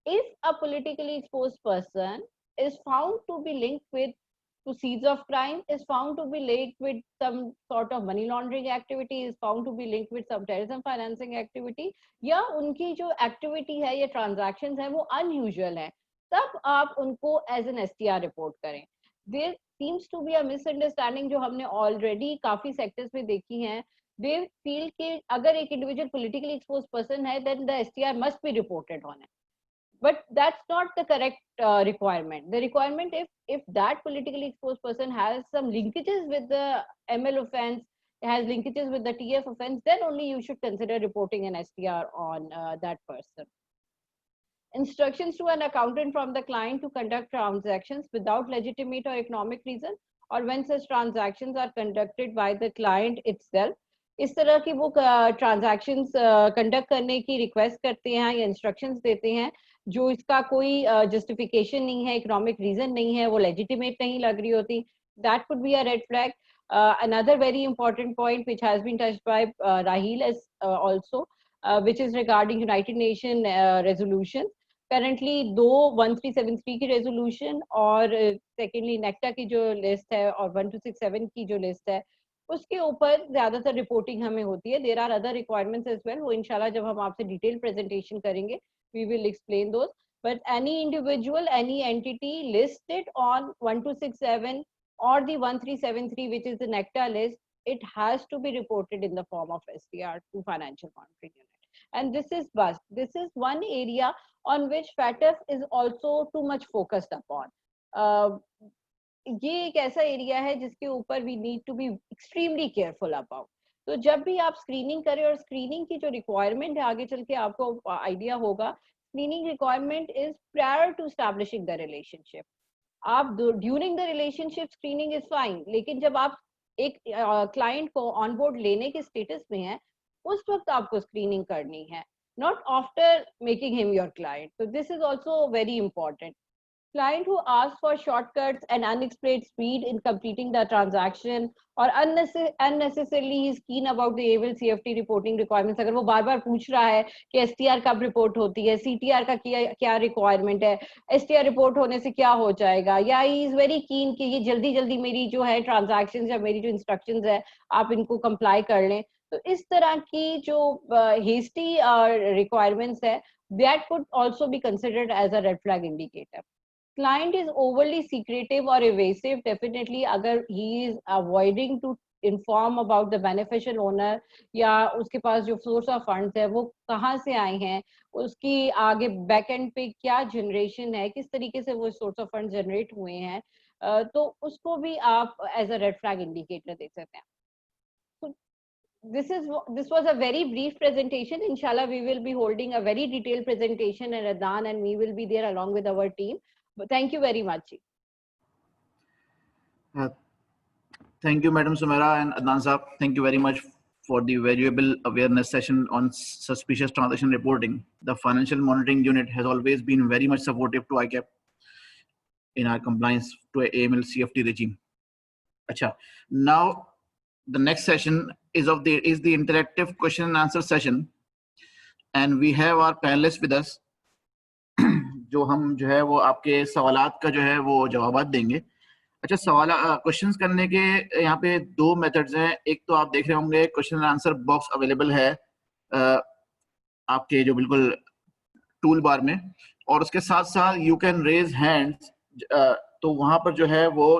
If a politically exposed person is found to be linked with proceeds of crime, is found to be linked with some sort of money laundering activity, is found to be linked with some terrorism financing activity, या उनकी जो activity है या transactions है वो unusual है, तब आप उनको as an STR report करें. There seems to be a misunderstanding जो हमने already काफी sectors में देखी हैं. They feel कि अगर एक individual politically exposed person है, then the STR must be reported on it. But that's not the correct requirement. The requirement, if that politically exposed person has some linkages with the ML offense, has linkages with the TF offense, then only you should consider reporting an STR on that person. Instructions to an accountant from the client to conduct transactions without legitimate or economic reason, or when such transactions are conducted by the client itself. इस तरह की वो transactions conduct करने की request करते हैं या instructions देते हैं जो इसका कोई justification नहीं है, economic reason नहीं है, वो legitimate नहीं लग रही होती, that could be a red flag. Another very important point which has been touched by Raheel is also, which is regarding United Nations resolution. Currently 1373 की resolution और secondly NECTA की जो list है और 1267 की जो list है उसके ऊपर ज्यादातर रिपोर्टिंग हमें होती है. There are other requirements as well. वो इंशाल्लाह जब हम आपसे डिटेल प्रेजेंटेशन करेंगे we will explain those. But any individual, any entity listed on 1267 or the 1373, which is the NECTA list, it has to be reported in the form of STR to Financial Monitoring Unit. And this is bust. This is one area on which FATF is also too much focused upon. ये एक ऐसा area है जिसके ऊपर we need to be extremely careful about. तो जब भी आप स्क्रीनिंग करें, और स्क्रीनिंग की जो रिक्वायरमेंट है आगे चल के आपको आइडिया होगा, screening requirement is prior to establishing the relationship. आप during the relationship screening is fine, लेकिन जब आप एक क्लाइंट को ऑन बोर्ड लेने के स्टेटस में है उस वक्त आपको स्क्रीनिंग करनी है, not after making him your client. तो this is also very important. Client who asks for shortcuts and unexplained speed in completing the transaction, or unnecessarily is keen about the AML CFT reporting requirements. अगर वो बार बार पूछ रहा है कि STR कब report होती है, CTR का क्या रिक्वायरमेंट है, STR रिपोर्ट होने से क्या हो जाएगा, या he is very keen कि ये जल्दी जल्दी मेरी जो है ट्रांजैक्शंस या मेरी जो इंस्ट्रक्शंस है आप इनको कंप्लाई कर लें. तो इस तरह की जो hasty requirements है, that could also be considered as a red flag indicator. Client is overly secretive or evasive, definitely अगर he is avoiding to inform about the beneficial owner, या उसके पास जो source of funds है वो कहाँ से आए हैं, उसकी आगे back end पे क्या generation है, किस तरीके से वो source of funds generate हुए हैं, तो उसको भी आप as a red flag indicator देख सकते हैं. So this was a very brief presentation. Inshallah we will be holding a very detailed presentation in Adnan, and we will be there along with our team. Thank you very much. Thank you, Madam Sumaira and Adnan Saab. Thank you very much for the valuable awareness session on suspicious transaction reporting. The Financial Monitoring Unit has always been very much supportive to ICAP in our compliance to AML CFT regime. Acha. Now, the next session is the interactive question and answer session, and we have our panelists with us. जो हम जो है वो आपके सवालात का जो है वो जवाबात देंगे. अच्छा, सवाल क्वेश्चंस करने के यहाँ पे दो मेथड्स हैं. एक तो आप देख रहे होंगे question and answer box available है आपके जो बिल्कुल टूल बार में, और उसके साथ साथ यू कैन रेज हैंड्स. तो वहां पर जो है वो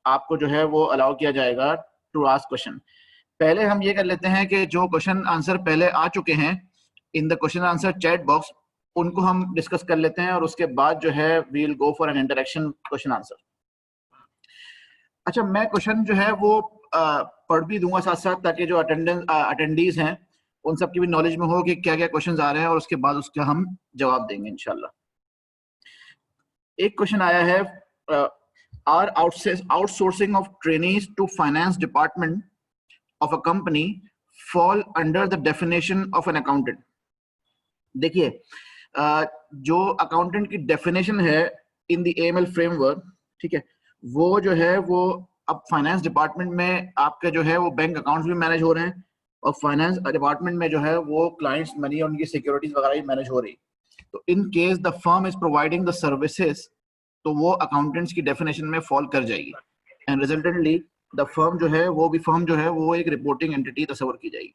आपको जो है वो अलाउ किया जाएगा टू आस्क क्वेश्चन. पहले हम ये कर लेते हैं कि जो क्वेश्चन आंसर पहले आ चुके हैं in the question answer chat box, उनको हम डिस्कस कर लेते हैं, और उसके बाद जो है we will go for an interaction question answer. अच्छा, मैं क्वेश्चन जो है वो पढ़ भी दूंगा साथ साथ, ताकि जो अटेंडीज हैं उन सब की भी नॉलेज में हो कि क्या क्या क्वेश्चंस आ रहे हैं, और उसके बाद उसका हम जवाब देंगे इंशाल्लाह। एक क्वेश्चन आया है, are outsourcing of trainees to finance department of a company fall under the definition of an accountant. देखिए, जो अकाउंटेंट की डेफिनेशन है इन द एएमएल फ्रेमवर्क, ठीक है, वो जो है वो अब फाइनेंस डिपार्टमेंट में आपके जो है वो बैंक अकाउंट्स भी मैनेज हो रहे हैं, और फाइनेंस डिपार्टमेंट में जो है वो क्लाइंट्स मनी और उनकी सिक्योरिटीज वगैरह भी मैनेज हो रही है। तो in case the firm is providing the services, तो वो अकाउंटेंट्स की डेफिनेशन में फॉल कर जाएगी, एंड रिजल्टेंटली द फर्म जो है वो एक रिपोर्टिंग एंटिटी तस्वर की जाएगी।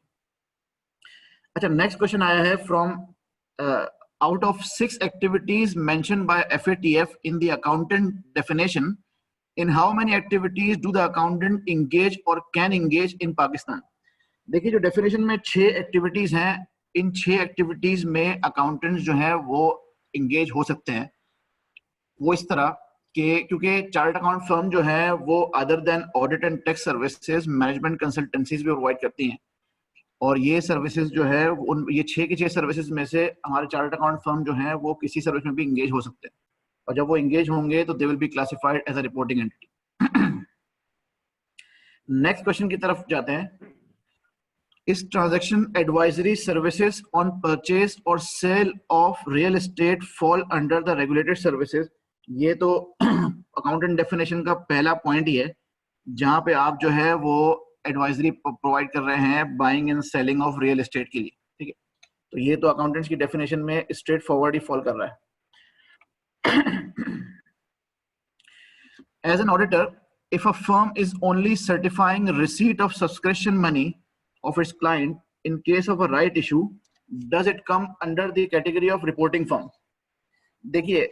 अच्छा, नेक्स्ट क्वेश्चन आया है from out of 6 activities mentioned by FATF in the accountant definition, in how many activities do the accountant engage or can engage in Pakistan? देखिए, जो डेफिनेशन में 6 एक्टिविटीज हैं, इन 6 एक्टिविटीज में अकाउंटेंट्स जो है वो इंगेज हो सकते हैं। वो इस तरह कि क्योंकि चार्टर्ड अकाउंट फर्म जो है वो other than audit and tax services management consultancies भी प्रोवाइड करती हैं, और ये सर्विसेज जो है उन ये 6 की 6 सर्विसेज में से हमारे चार्टर्ड अकाउंट फर्म जो है वो किसी सर्विस में भी इंगेज हो सकते हैं, और जब वो इंगेज होंगे तो they will be classified as a reporting entity. Next question की तरफ जाते हैं। इस transaction advisory services on purchase और sale of real estate fall under the regulated services. ये तो अकाउंटेंट डेफिनेशन का पहला पॉइंट ही है, जहां पे आप जो है वो एडवाइजरी प्रोवाइड कर रहे हैं buying and selling of real estate के लिए, ठीक है। तो ये तो अकाउंटेंट्स की डेफिनेशन में स्ट्रेट फॉरवर्ड ही फॉल कर रहा है। As an auditor, if a firm is only certifying receipt of subscription money of its client in case of a right issue, does it come under the category of reporting firm? देखिए,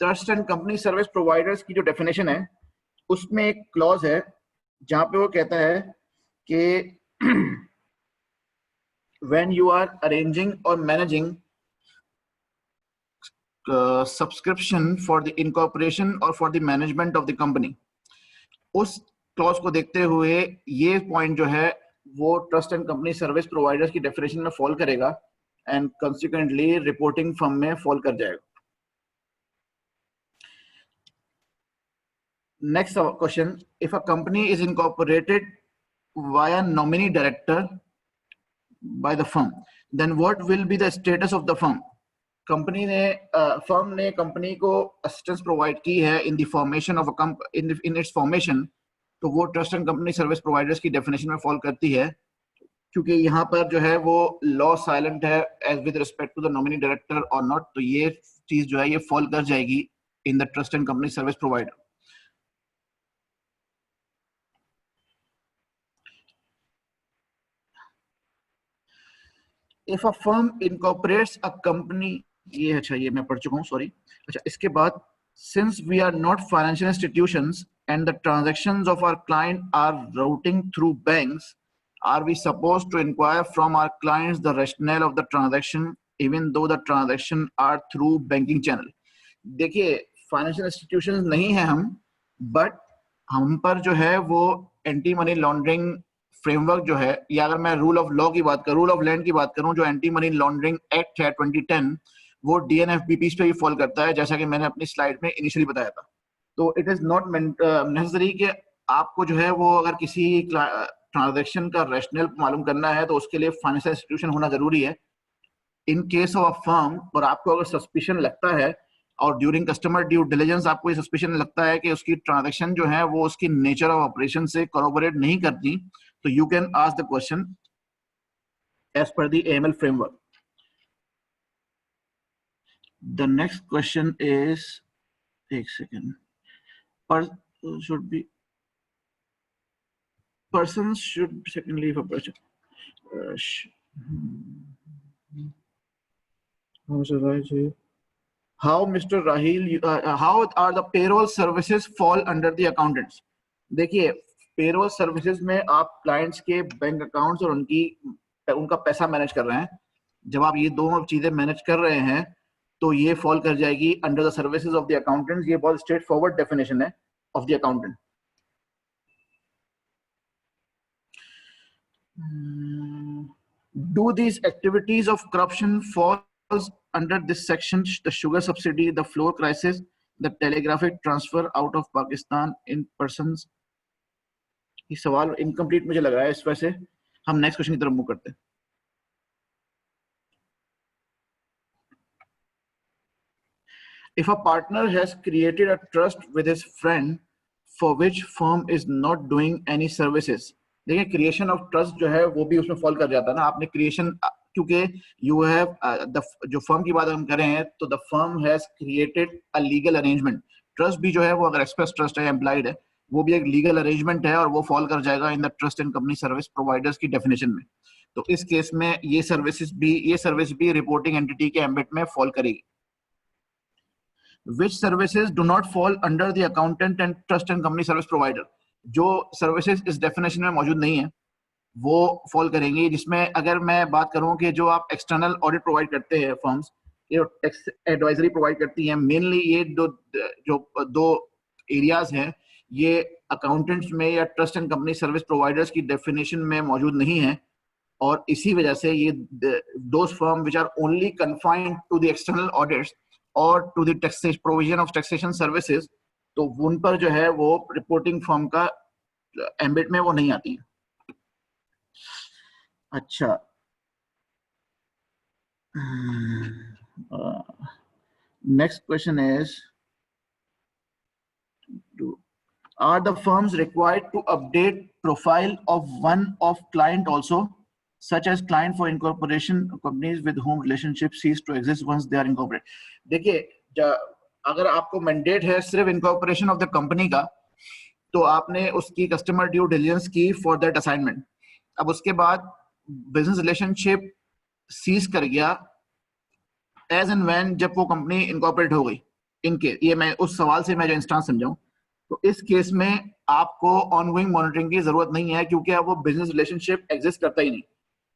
trust and company service providers की जो definition है उसमें एक clause है जहां पे वो कहता है कि when you are arranging or managing subscription for the incorporation or for the management of the company, उस क्लॉज को देखते हुए ये पॉइंट जो है वो trust and company service providers की डेफिनेशन में फॉल करेगा, एंड कंसिक्वेंटली रिपोर्टिंग फर्म में फॉल कर जाएगा। Next question, if a company is incorporated via nominee director by the firm, then what will be the status of the firm? Firm ने company को assistance provide की है in the formation of a in its formation, तो वो trust and company service providers की definition में fall करती है, क्योंकि यहाँ पर जो है वो लॉ साइलेंट है as with respect to the nominee director और नॉट, तो ये चीज जो है ये फॉल कर जाएगी in the trust and company service provider. If a firm incorporates a company, ये अच्छा, ये मैं पढ़ चुका हूँ, सॉरी। अच्छा, इसके बाद, since we are not financial institutions and the transactions of our client are routing through banks, are we supposed to inquire from our clients the rationale of the transaction even though the transaction are through banking channel? देखिए, financial institutions नहीं है हम, but हम पर जो है वो anti money laundering framework जो है, या अगर मैं रूल ऑफ लॉ की बात करूं, रूल ऑफ लैंड की बात करूं, जो एंटी मनी लॉन्ड्रिंग एक्ट है 2010, वो डीएनएफबीपी पे भी फॉल करता है, जैसा कि मैंने अपनी स्लाइड में इनिशियली बताया था। तो इट इज नॉट नेसेसरी कि आपको जो है वो अगर किसी ट्रांजैक्शन का रैशनल मालूम करना है तो उसके लिए फाइनेंशियल इंस्टीट्यूशन होना जरूरी है। In case of a firm, और आपको अगर सस्पिशन लगता है और ड्यूरिंग कस्टमर ड्यू डिलिजेंस आपको ये सस्पिशन लगता है कि उसकी ट्रांजैक्शन जो है वो उसकी नेचर ऑफ ऑपरेशन से कोलैबोरेट नहीं करती, तो you can ask the question as per the AML framework. The next question is, एक second, should be persons should secondly if a person how Mr. Rahil how are the payroll services fall under the accountants? देखिए, payroll services में आप clients के bank accounts और उनका पैसा manage कर रहे हैं। जब आप ये दोनों चीजें मैनेज कर रहे हैं तो ये फॉल कर जाएगी under the services of the accountant. ये बहुत स्ट्रेट फॉरवर्ड डेफिनेशन है of the accountant. Do these activities of corruption falls under this section? The sugar subsidy, the floor crisis, the telegraphic transfer out of Pakistan in persons. ये सवाल incomplete मुझे लग रहा है, इस वजह से हम नेक्स्ट क्वेश्चन की तरफ मूव करते हैं. If a partner has created a trust with his friend for which firm is not doing any services, देखिए क्रिएशन ऑफ ट्रस्ट जो है वो भी उसमें फॉल कर जाता है ना. आपने क्रिएशन, क्योंकि यू हैव जो फर्म की बात हम कर रहे हैं, तो the firm has created a legal arrangement. Trust भी जो है वो अगर एक्सप्रेस ट्रस्ट है, एम्प्लॉयड है, वो भी एक लीगल अरेंजमेंट है और वो फॉल कर जाएगा इन the trust and company service providers की डेफिनेशन में. तो इस केस में ये सर्विस भी रिपोर्टिंग एंटिटी के एम्बिट में फॉल करेगी. Which services do not fall under the accountant and trust and company service provider? जो सर्विसेज इस डेफिनेशन में मौजूद नहीं है वो फॉल करेंगी. जिसमें अगर मैं बात करूं कि जो आप एक्सटर्नल ऑडिट प्रोवाइड करते हैं फर्म्स, ये टैक्स एडवाइजरी प्रोवाइड करती हैं, मेनली ये दो एरियाज हैं, ये अकाउंटेंट्स में या trust and company service providers की डेफिनेशन में मौजूद नहीं है. और इसी वजह से ये those firm which are only confined to the external audits और to the taxation provision of taxation services, तो उन पर जो है वो रिपोर्टिंग फर्म का एम्बिट में वो नहीं आती है. अच्छा, next question is, are the firms required to update profile of one of client also, such as client for incorporation companies with whom relationship cease to exist once they are incorporated? देखिए, अगर आपको mandate है सिर्फ incorporation of the company का, तो आपने उसकी customer due diligence की फॉर दैट असाइनमेंट. अब उसके बाद बिजनेस रिलेशनशिप सीज कर गया एज एंड व्हेन जब वो कंपनी इनकॉर्पोरेट हो गई. इनके ये मैं उस सवाल से मैं जो इंस्टांस समझाऊं, तो इस केस में आपको ऑनगोइंग मॉनिटरिंग की जरूरत नहीं है, क्योंकि अब वो बिजनेस रिलेशनशिप एग्जिस्ट करता ही नहीं.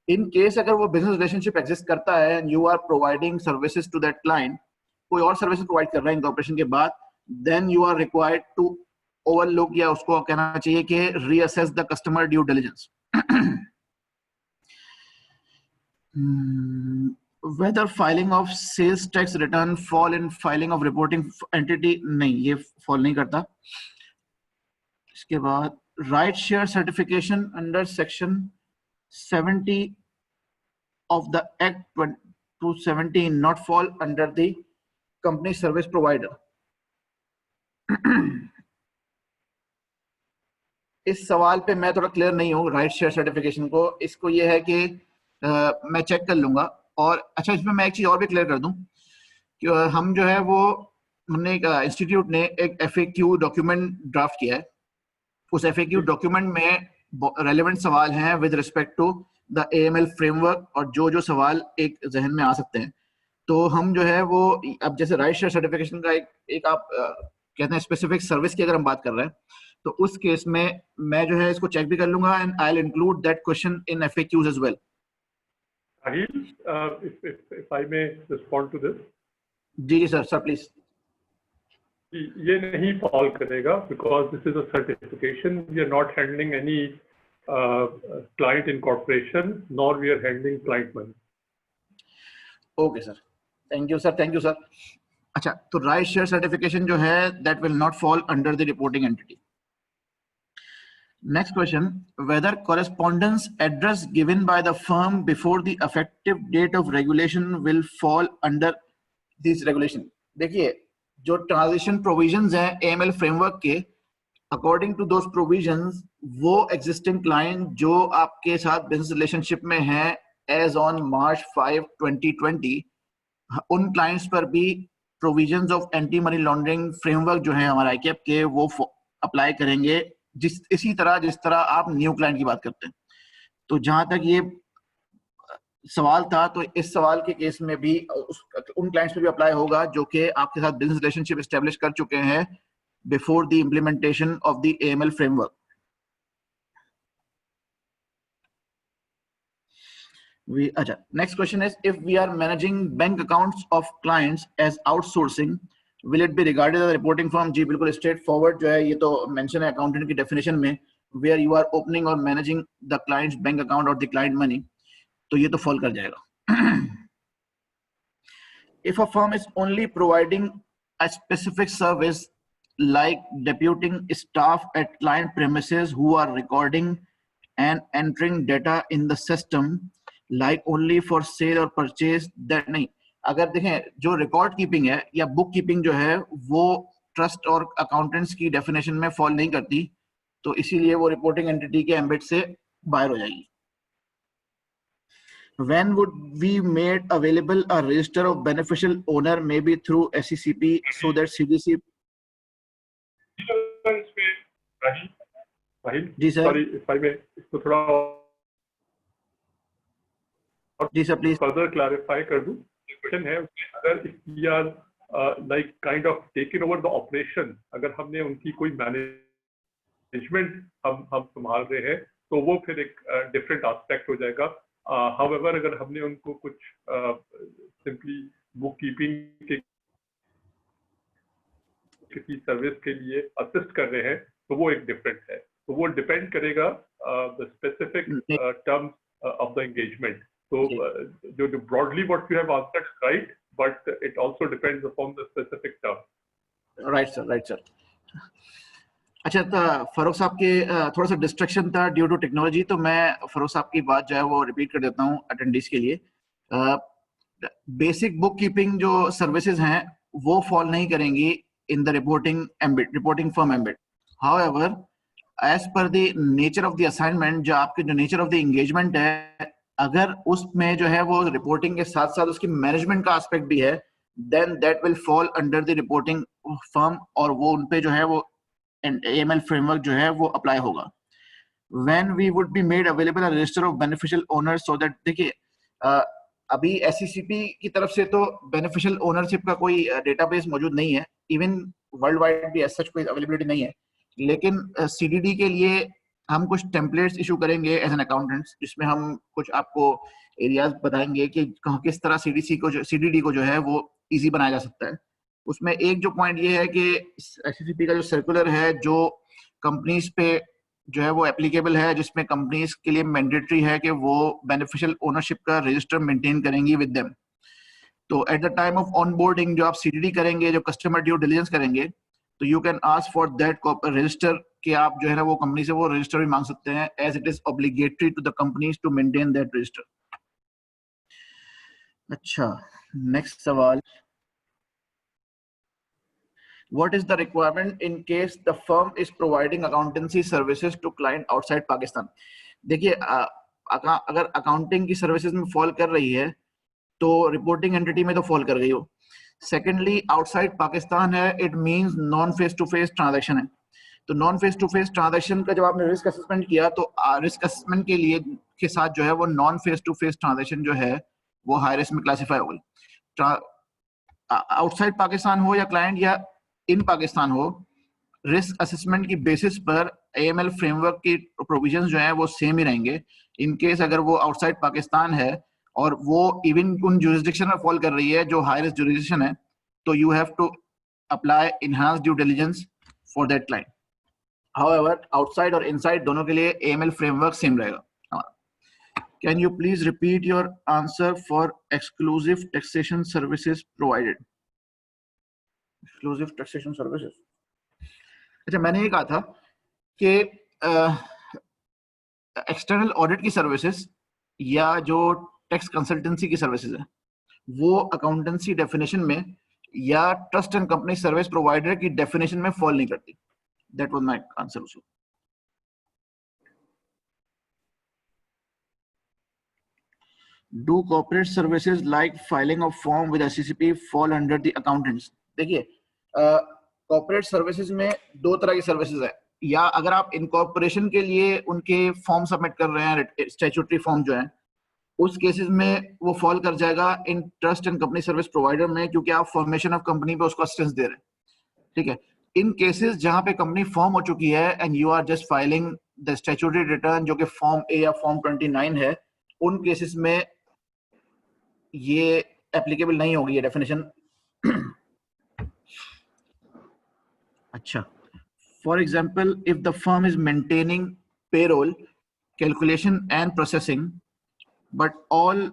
इन केस अगर वो बिजनेस रिलेशनशिप एग्जिस्ट करता है and you are providing services to that client, कोई और सर्विसेज प्रोवाइड कर रहा है इनकॉर्पोरेशन के बाद, then you are required to overlook, या उसको कहना चाहिए कि reassess the customer due diligence. Whether filing of sales tax return fall in filing of reporting entity, नहीं, ये फॉल नहीं करता. इसके बाद right share certification under section 70 of the Act 217 not fall under the company service provider. इस सवाल पे मैं थोड़ा क्लियर नहीं हूँ राइट शेयर सर्टिफिकेशन को. इसको ये है कि मैं चेक कर लूंगा. और अच्छा, इसमें मैं एक चीज और भी क्लियर कर दूं कि हम जो है वो हमने एक इंस्टीट्यूट ने एक FAQ डॉक्यूमेंट ड्राफ्ट किया है. उस FAQ डॉक्यूमेंट में रेलेवेंट सवाल हैं with respect to the AML framework, और जो सवाल एक जहन में आ सकते हैं. तो हम जो है वो अब जैसे राइट शेयर सर्टिफिकेशन का एक आप कहते हैं स्पेसिफिक सर्विस की अगर हम बात कर रहे हैं, तो उस केस में मैं जो है इसको चेक भी कर लूंगा and I will include that question in FAQs as well. Rahil, if I may respond to this. जी सर प्लीज. ये नहीं फॉल करेगा because this is a certification. We are not handling any client incorporation, nor we are handling client money. Okay sir, thank you sir. अच्छा, तो right share certification जो है that will not fall under the reporting entity. Next question, whether correspondence address given by the firm before the effective date of regulation will fall under this regulation. देखिए, जो transition provisions हैं AML framework के, according to those provisions, वो existing client जो आपके साथ business relationship में है एज ऑन March 5, 2020, उन क्लाइंट्स पर भी provisions of anti money laundering framework जो है हमारा ICAP के, वो अप्लाई करेंगे इसी तरह जिस तरह आप न्यू क्लाइंट की बात करते हैं. तो जहां तक ये सवाल था, तो इस सवाल के केस में भी उन क्लाइंट्स पे भी अप्लाई होगा जो कि आपके साथ बिजनेस रिलेशनशिप एस्टेब्लिश कर चुके हैं before the implementation of the AML framework. अच्छा, next question is, if we are managing bank accounts of clients as outsourcing, will it be regarded as a reporting firm? जी बिल्कुल, straight forward जो है, ये तो मेंशन है accountant की definition में where you are opening or managing the client's bank account or the client money, तो ये तो fall कर जाएगा. If a firm is only providing a specific service like deputing staff at client premises who are recording and entering data in the system like only for sale or purchase, that नहीं. अगर देखें जो record keeping है या book keeping जो है वो trust और अकाउंटेंट्स की डेफिनेशन में फॉल नहीं करती, तो इसीलिए वो रिपोर्टिंग एंटिटी के एम्बिट से बाहर हो जाएगी. When would we made available a register of beneficial owner, maybe through SCCP, so that CDC? जी सर. Sorry, if I may, इसको थोड़ा जी सर प्लीज. further clarify कर दूं. Question है अगर we are like kind of taken over the operation, अगर हमने उनकी कोई मैनेजमेंट हम संभाल रहे हैं तो वो फिर एक डिफरेंट एस्पेक्ट हो जाएगा. However, अगर हमने उनको कुछ सिंपली बुक कीपिंग के किसी सर्विस के लिए असिस्ट कर रहे हैं तो वो एक डिफरेंट है. तो वो डिपेंड करेगा the specific terms of the engagement. So जो broadly what you have answered right, but it also depends upon the specific term. Right sir, right sir. अच्छा तो फरूक साहब के थोड़ा सा डिस्ट्रक्शन था ड्यू टू टेक्नोलॉजी, तो मैं फरूक साहब की बात जो है वो रिपीट कर देता हूँ अटेंडीज के लिए. बेसिक बुक कीपिंग जो सर्विसेज हैं वो फॉल नहीं करेंगी in the reporting firm ambit. However as per the nature of the assignment, जो आपके जो नेचर ऑफ द एंगेजमेंट है, अगर उसमें जो है वो रिपोर्टिंग के साथ साथ उसकी मैनेजमेंट का एस्पेक्ट भी है, then that will fall under the reporting firm और वो उनपे जो है वो AML फ्रेमवर्क जो है वो अप्लाई होगा. When we would be made available a register of beneficial owners, so that देखिए अभी SCCP की तरफ से तो बेनिफिशियल ओनरशिप का कोई डेटाबेस मौजूद नहीं है, इवन वर्ल्ड वाइड भी एज सच कोई अवेलेबिलिटी नहीं है. लेकिन CDD के लिए हम कुछ टेम्पलेट्स इशू करेंगे एज एन अकाउंटेंट्स, जिसमें हम कुछ आपको एरियाज बताएंगे कि किस तरह CDD को जो है वो इजी बनाया जा सकता है. उसमें एक जो पॉइंट ये है कि SCCP का जो सर्कुलर है जो कंपनीज पे जो है वो एप्लीकेबल है, जिसमें कंपनीज के लिए मैंडेटरी है कि वो बेनिफिशियल ओनरशिप का रजिस्टर मेंटेन करेंगी विद देम. तो at the time of onboarding जो आप CDD करेंगे, जो कस्टमर ड्यू डिलिजेंस करेंगे, तो you can ask for that register कि आप जो है ना वो कंपनी से वो रजिस्टर भी मांग सकते हैं, as it is obligatory to the companies to maintain that register. अच्छा, नेक्स्ट सवाल. What is the requirement in case the firm is providing accountancy services to client outside Pakistan? देखिए अगर अकाउंटिंग की सर्विसेज में फॉल कर रही है तो रिपोर्टिंग एंटिटी में तो फॉल कर गई हो. सेकेंडली आउटसाइड पाकिस्तान है, it means non face to face transaction है. तो non face to face transaction का जब आपने रिस्क असेसमेंट किया तो रिस्क असेसमेंट के लिए के साथ जो है वो non face to face transaction जो है वो हाई रिस्क में क्लासीफाई हो गई. आउटसाइड पाकिस्तान हो या क्लाइंट या इन पाकिस्तान हो, रिस्क असेसमेंट की बेसिस पर AML फ्रेमवर्क की प्रोविजंस जो है वो सेम ही रहेंगे. इन केस अगर वो आउटसाइड पाकिस्तान है और वो इवन उन जुरिस्डिक्शन में फॉल कर रही है जो हाई रिस्क जुरिस्डिक्शन है, तो you have to apply enhanced due diligence for that client. However outside और इनसाइड दोनों के लिए AML फ्रेमवर्क सेम रहेगा. Can you please repeat your answer for exclusive taxation services provided? Exclusive taxation services. अच्छा, मैंने ये कहा था कि एक्सटर्नल ऑडिट की सर्विसेज या जो टैक्स कंसल्टेंसी की सर्विसेज है वो अकाउंटेंसी डेफिनेशन में या trust and company service provider की डेफिनेशन में फॉल नहीं करती. That was my answer also. Do corporate services like filing of form with SCCP fall under the accountants? देखिए कॉर्पोरेट सर्विसेज में दो तरह की सर्विसेज है. या अगर आप इनकॉर्पोरेशन के लिए उनके फॉर्म सबमिट कर रहे हैं, स्टैट्यूटरी फॉर्म जो है, उस केसेस में वो फॉल कर जाएगा in trust and company service provider में, क्योंकि आप फॉर्मेशन ऑफ कंपनी पे उसको असिस्टेंस दे रहे हैं. ठीक है. इन केसेस जहां पे कंपनी फॉर्म हो चुकी है and you are just filing the statutory return जो कि फॉर्म A या फॉर्म 29 है, उन केसेस में ये एप्लीकेबल नहीं होगी ये डेफिनेशन. अच्छा, for example, if the firm is maintaining payroll, calculation and processing, but all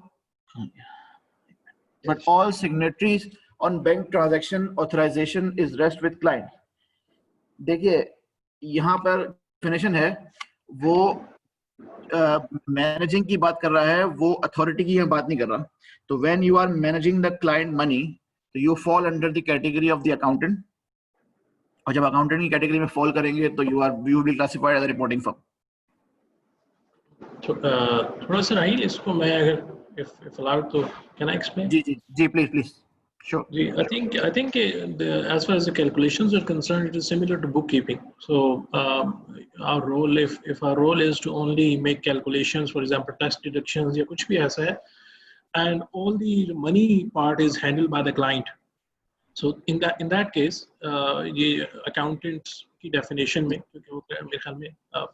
signatories on bank transaction authorization is rest with client. देखिए यहाँ पर definition है वो मैनेजिंग की बात कर रहा है, वो अथॉरिटी की यहाँ बात नहीं कर रहा. तो when you are managing the client money, you fall under the category of the accountant. और जब अकाउंटेंट की कैटेगरी में फॉल करेंगे तो you will be classified as a reporting firm. थोड़ा सा राहिल इसको मैं अगर if allowed तो can I explain? Ji please. Sure. I think as far as the calculations are concerned, it is similar to bookkeeping. So our role, if our role is to only make calculations, for example, tax deductions या कुछ भी ऐसा है, and all the money part is handled by the client. So in that case, ये accountants की definition में क्योंकि वो मेरे ख्याल में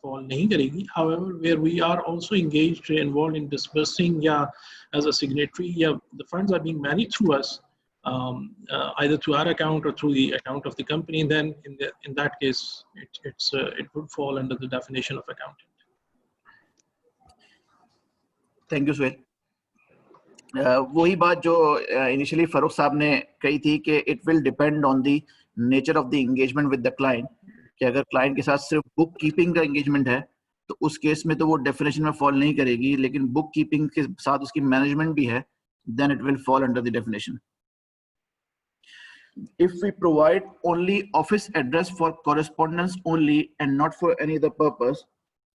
fall नहीं करेगी. However, where we are also engaged, involved in disbursing या as a signatory, या the funds are being managed through us. Either through our account or through the account of the company, then in that case, it would fall under the definition of accountant. Thank you, Suhail. वही बात जो initially Farooq साहब ने कही थी कि it will depend on the nature of the engagement with the client. कि अगर client के साथ सिर्फ book keeping का engagement है, तो उस केस में तो वो definition में fall नहीं करेगी, लेकिन book keeping के साथ उसकी management भी है, then it will fall under the definition. If we provide only office address for correspondence only and not for any other purpose,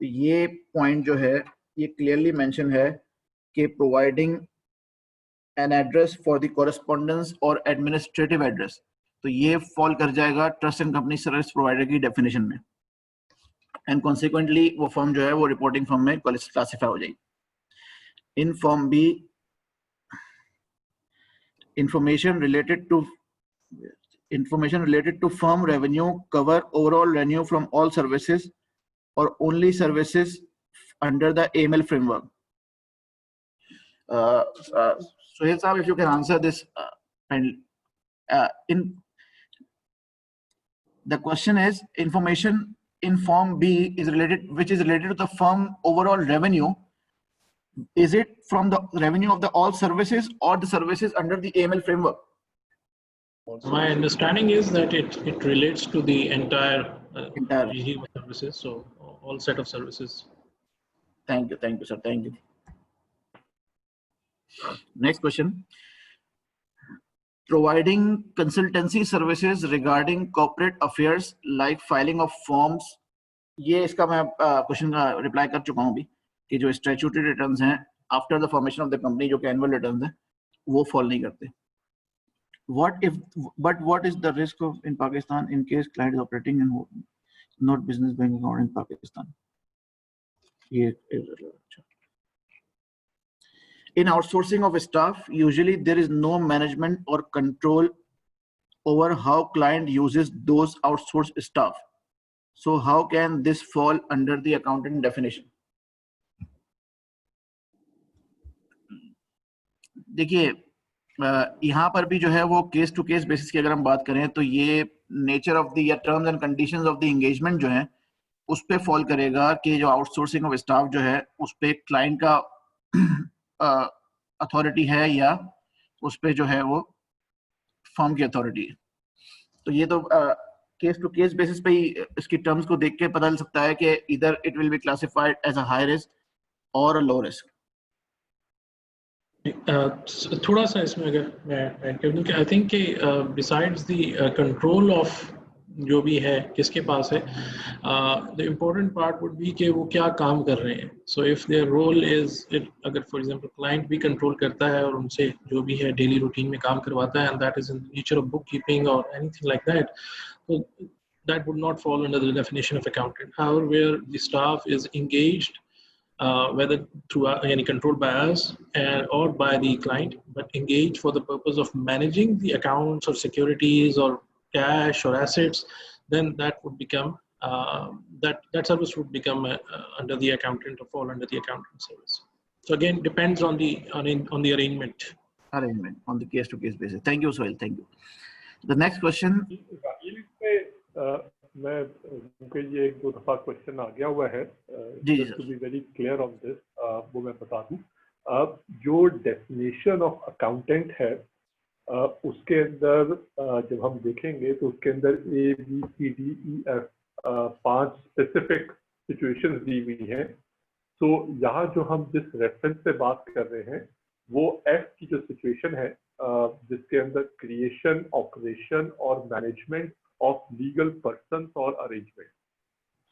ये point जो है ये clearly mention है कि providing an address for the correspondence or administrative address, तो ये fall कर जाएगा trust and company service provider की definition में, and consequently वो firm जो है वो reporting firm में classify हो जाएगी. In form B, information related to firm revenue cover overall revenue from all services or only services under the AML framework. Suhail Saab, if you can answer this, the question is information in form B is related, which is related to the firm overall revenue. Is it from the revenue of the all services or the services under the AML framework? My understanding is that it relates to the entire regime of services, so all set of services. Thank you, sir. Thank you. Next question. Providing consultancy services regarding corporate affairs like filing of forms. ये इसका मैं question का reply कर चुका हूँ अभी कि जो स्टैट्यूटरी रिटर्न्स हैं after the formation of the company जो कि एनुअल रिटर्न्स हैं वो फॉल नहीं करते. What is the risk of in Pakistan in case client is operating in not business bank account in Pakistan? In outsourcing of staff, usually there is no management or control over how client uses those outsourced staff. So how can this fall under the accountant definition? देखिए यहाँ पर भी जो है वो case to case basis की अगर हम बात करें तो ये नेचर ऑफ द या terms and conditions of the engagement जो है उस पे फॉल करेगा कि जो आउटसोर्सिंग ऑफ स्टाफ जो है उस पे क्लाइंट का अथॉरिटी है या उस पे जो है वो फर्म की अथॉरिटी है. तो ये तो केस टू केस बेसिस पे ही इसकी टर्म्स को देख के पता चल सकता है कि इधर it will be classified as a high risk और अ लो रिस्क. थोड़ा सा इसमें अगर मैं ऐड कर दूं कि आई थिंक कि बिसाइड्स द कंट्रोल ऑफ जो भी है किसके पास है, the important part would be कि वो क्या काम कर रहे हैं. So if their role is, अगर फॉर एग्जांपल क्लाइंट भी कंट्रोल करता है और उनसे जो भी है डेली रूटीन में काम करवाता है and that is in the nature of bookkeeping और anything like that, so that would not fall under the definition of accountant. However, where the staff is engaged, whether through any controlled by us or by the client, but engaged for the purpose of managing the accounts or securities or cash or assets, then that would become that service would become under the accountant or fall under the accountant service. So again, depends on the arrangement on the case to case basis. Thank you, Suhail. Thank you. The next question. मैं क्योंकि ये एक दो दफा question आ गया हुआ है, जी, just to be very clear on this, वो मैं बता दूं। जो डेफिनेशन ऑफ अकाउंटेंट है, उसके अंदर जब हम देखेंगे तो उसके अंदर ABCDEF 5 स्पेसिफिक सिचुएशंस दी हुई हैं। तो यहाँ जो हम जिस रेफरेंस से बात कर रहे हैं वो F की जो सिचुएशन है, जिसके अंदर क्रिएशन, ऑपरेशन और मैनेजमेंट ऑफ लीगल पर्सन और अरेंजमेंट।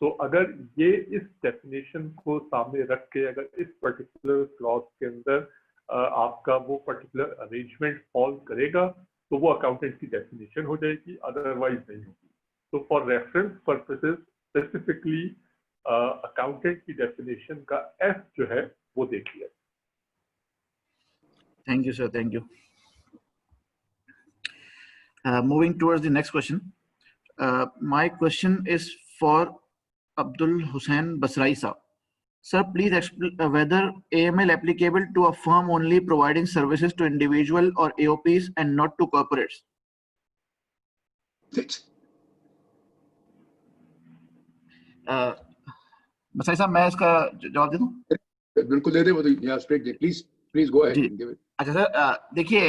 तो अगर ये इस डेफिनेशन को सामने रख के अगर इस पर्टिकुलर क्लॉज के अंदर आपका वो पर्टिकुलर अरेंजमेंट फॉल करेगा तो वो अकाउंटेंट की डेफिनेशन हो जाएगी, अदरवाइज नहीं होगी। तो for reference purposes specifically accountant की डेफिनेशन का F जो है वो देखिए। Thank you, sir. Thank you. Moving towards the next question. My question is for Abdul Hussain Basrai sir. Sir, please explain whether AML applicable to a firm only providing services to individual or AOPs and not to corporates. Basrai sir, मैं इसका जवाब दे दूं? बिल्कुल दे दे, वो तो straight they, please go ahead and give it. अच्छा sir, देखिए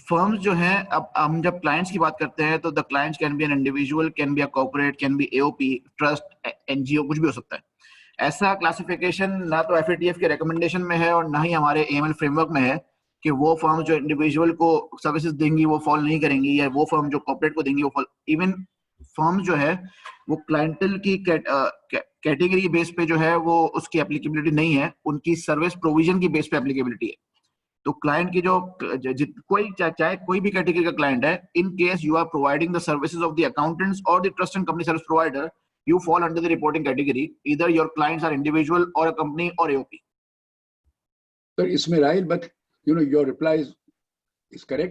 firms जो हैं, अब हम जब क्लाइंट्स की बात करते हैं तो the clients can be an individual, can be a corporate, can be AOP, trust, NGO, कुछ भी हो सकता है। ऐसा क्लासिफिकेशन ना तो FATF के रिकमेंडेशन में है और ना ही हमारे AML फ्रेमवर्क में है कि वो फर्म जो इंडिविजुअल को सर्विसेज देंगी वो फॉल नहीं करेंगी, या वो फर्म जो कॉर्पोरेट को देंगी वो फॉल। इवन फर्म जो है वो क्लाइंटल की कैटेगरी बेस पे जो है वो उसकी एप्लीकेबिलिटी नहीं है, उनकी सर्विस प्रोविजन की बेस पे एप्लीकेबिलिटी है। तो क्लाइंट की जो चाहे कोई भी कैटेगरी का क्लाइंट है, in case you are providing the services of the accountants और the trust and company service provider, you fall under the reporting category. Either your clients are individual or a company or AOP. Sir, इसमें राइल, but your reply is correct.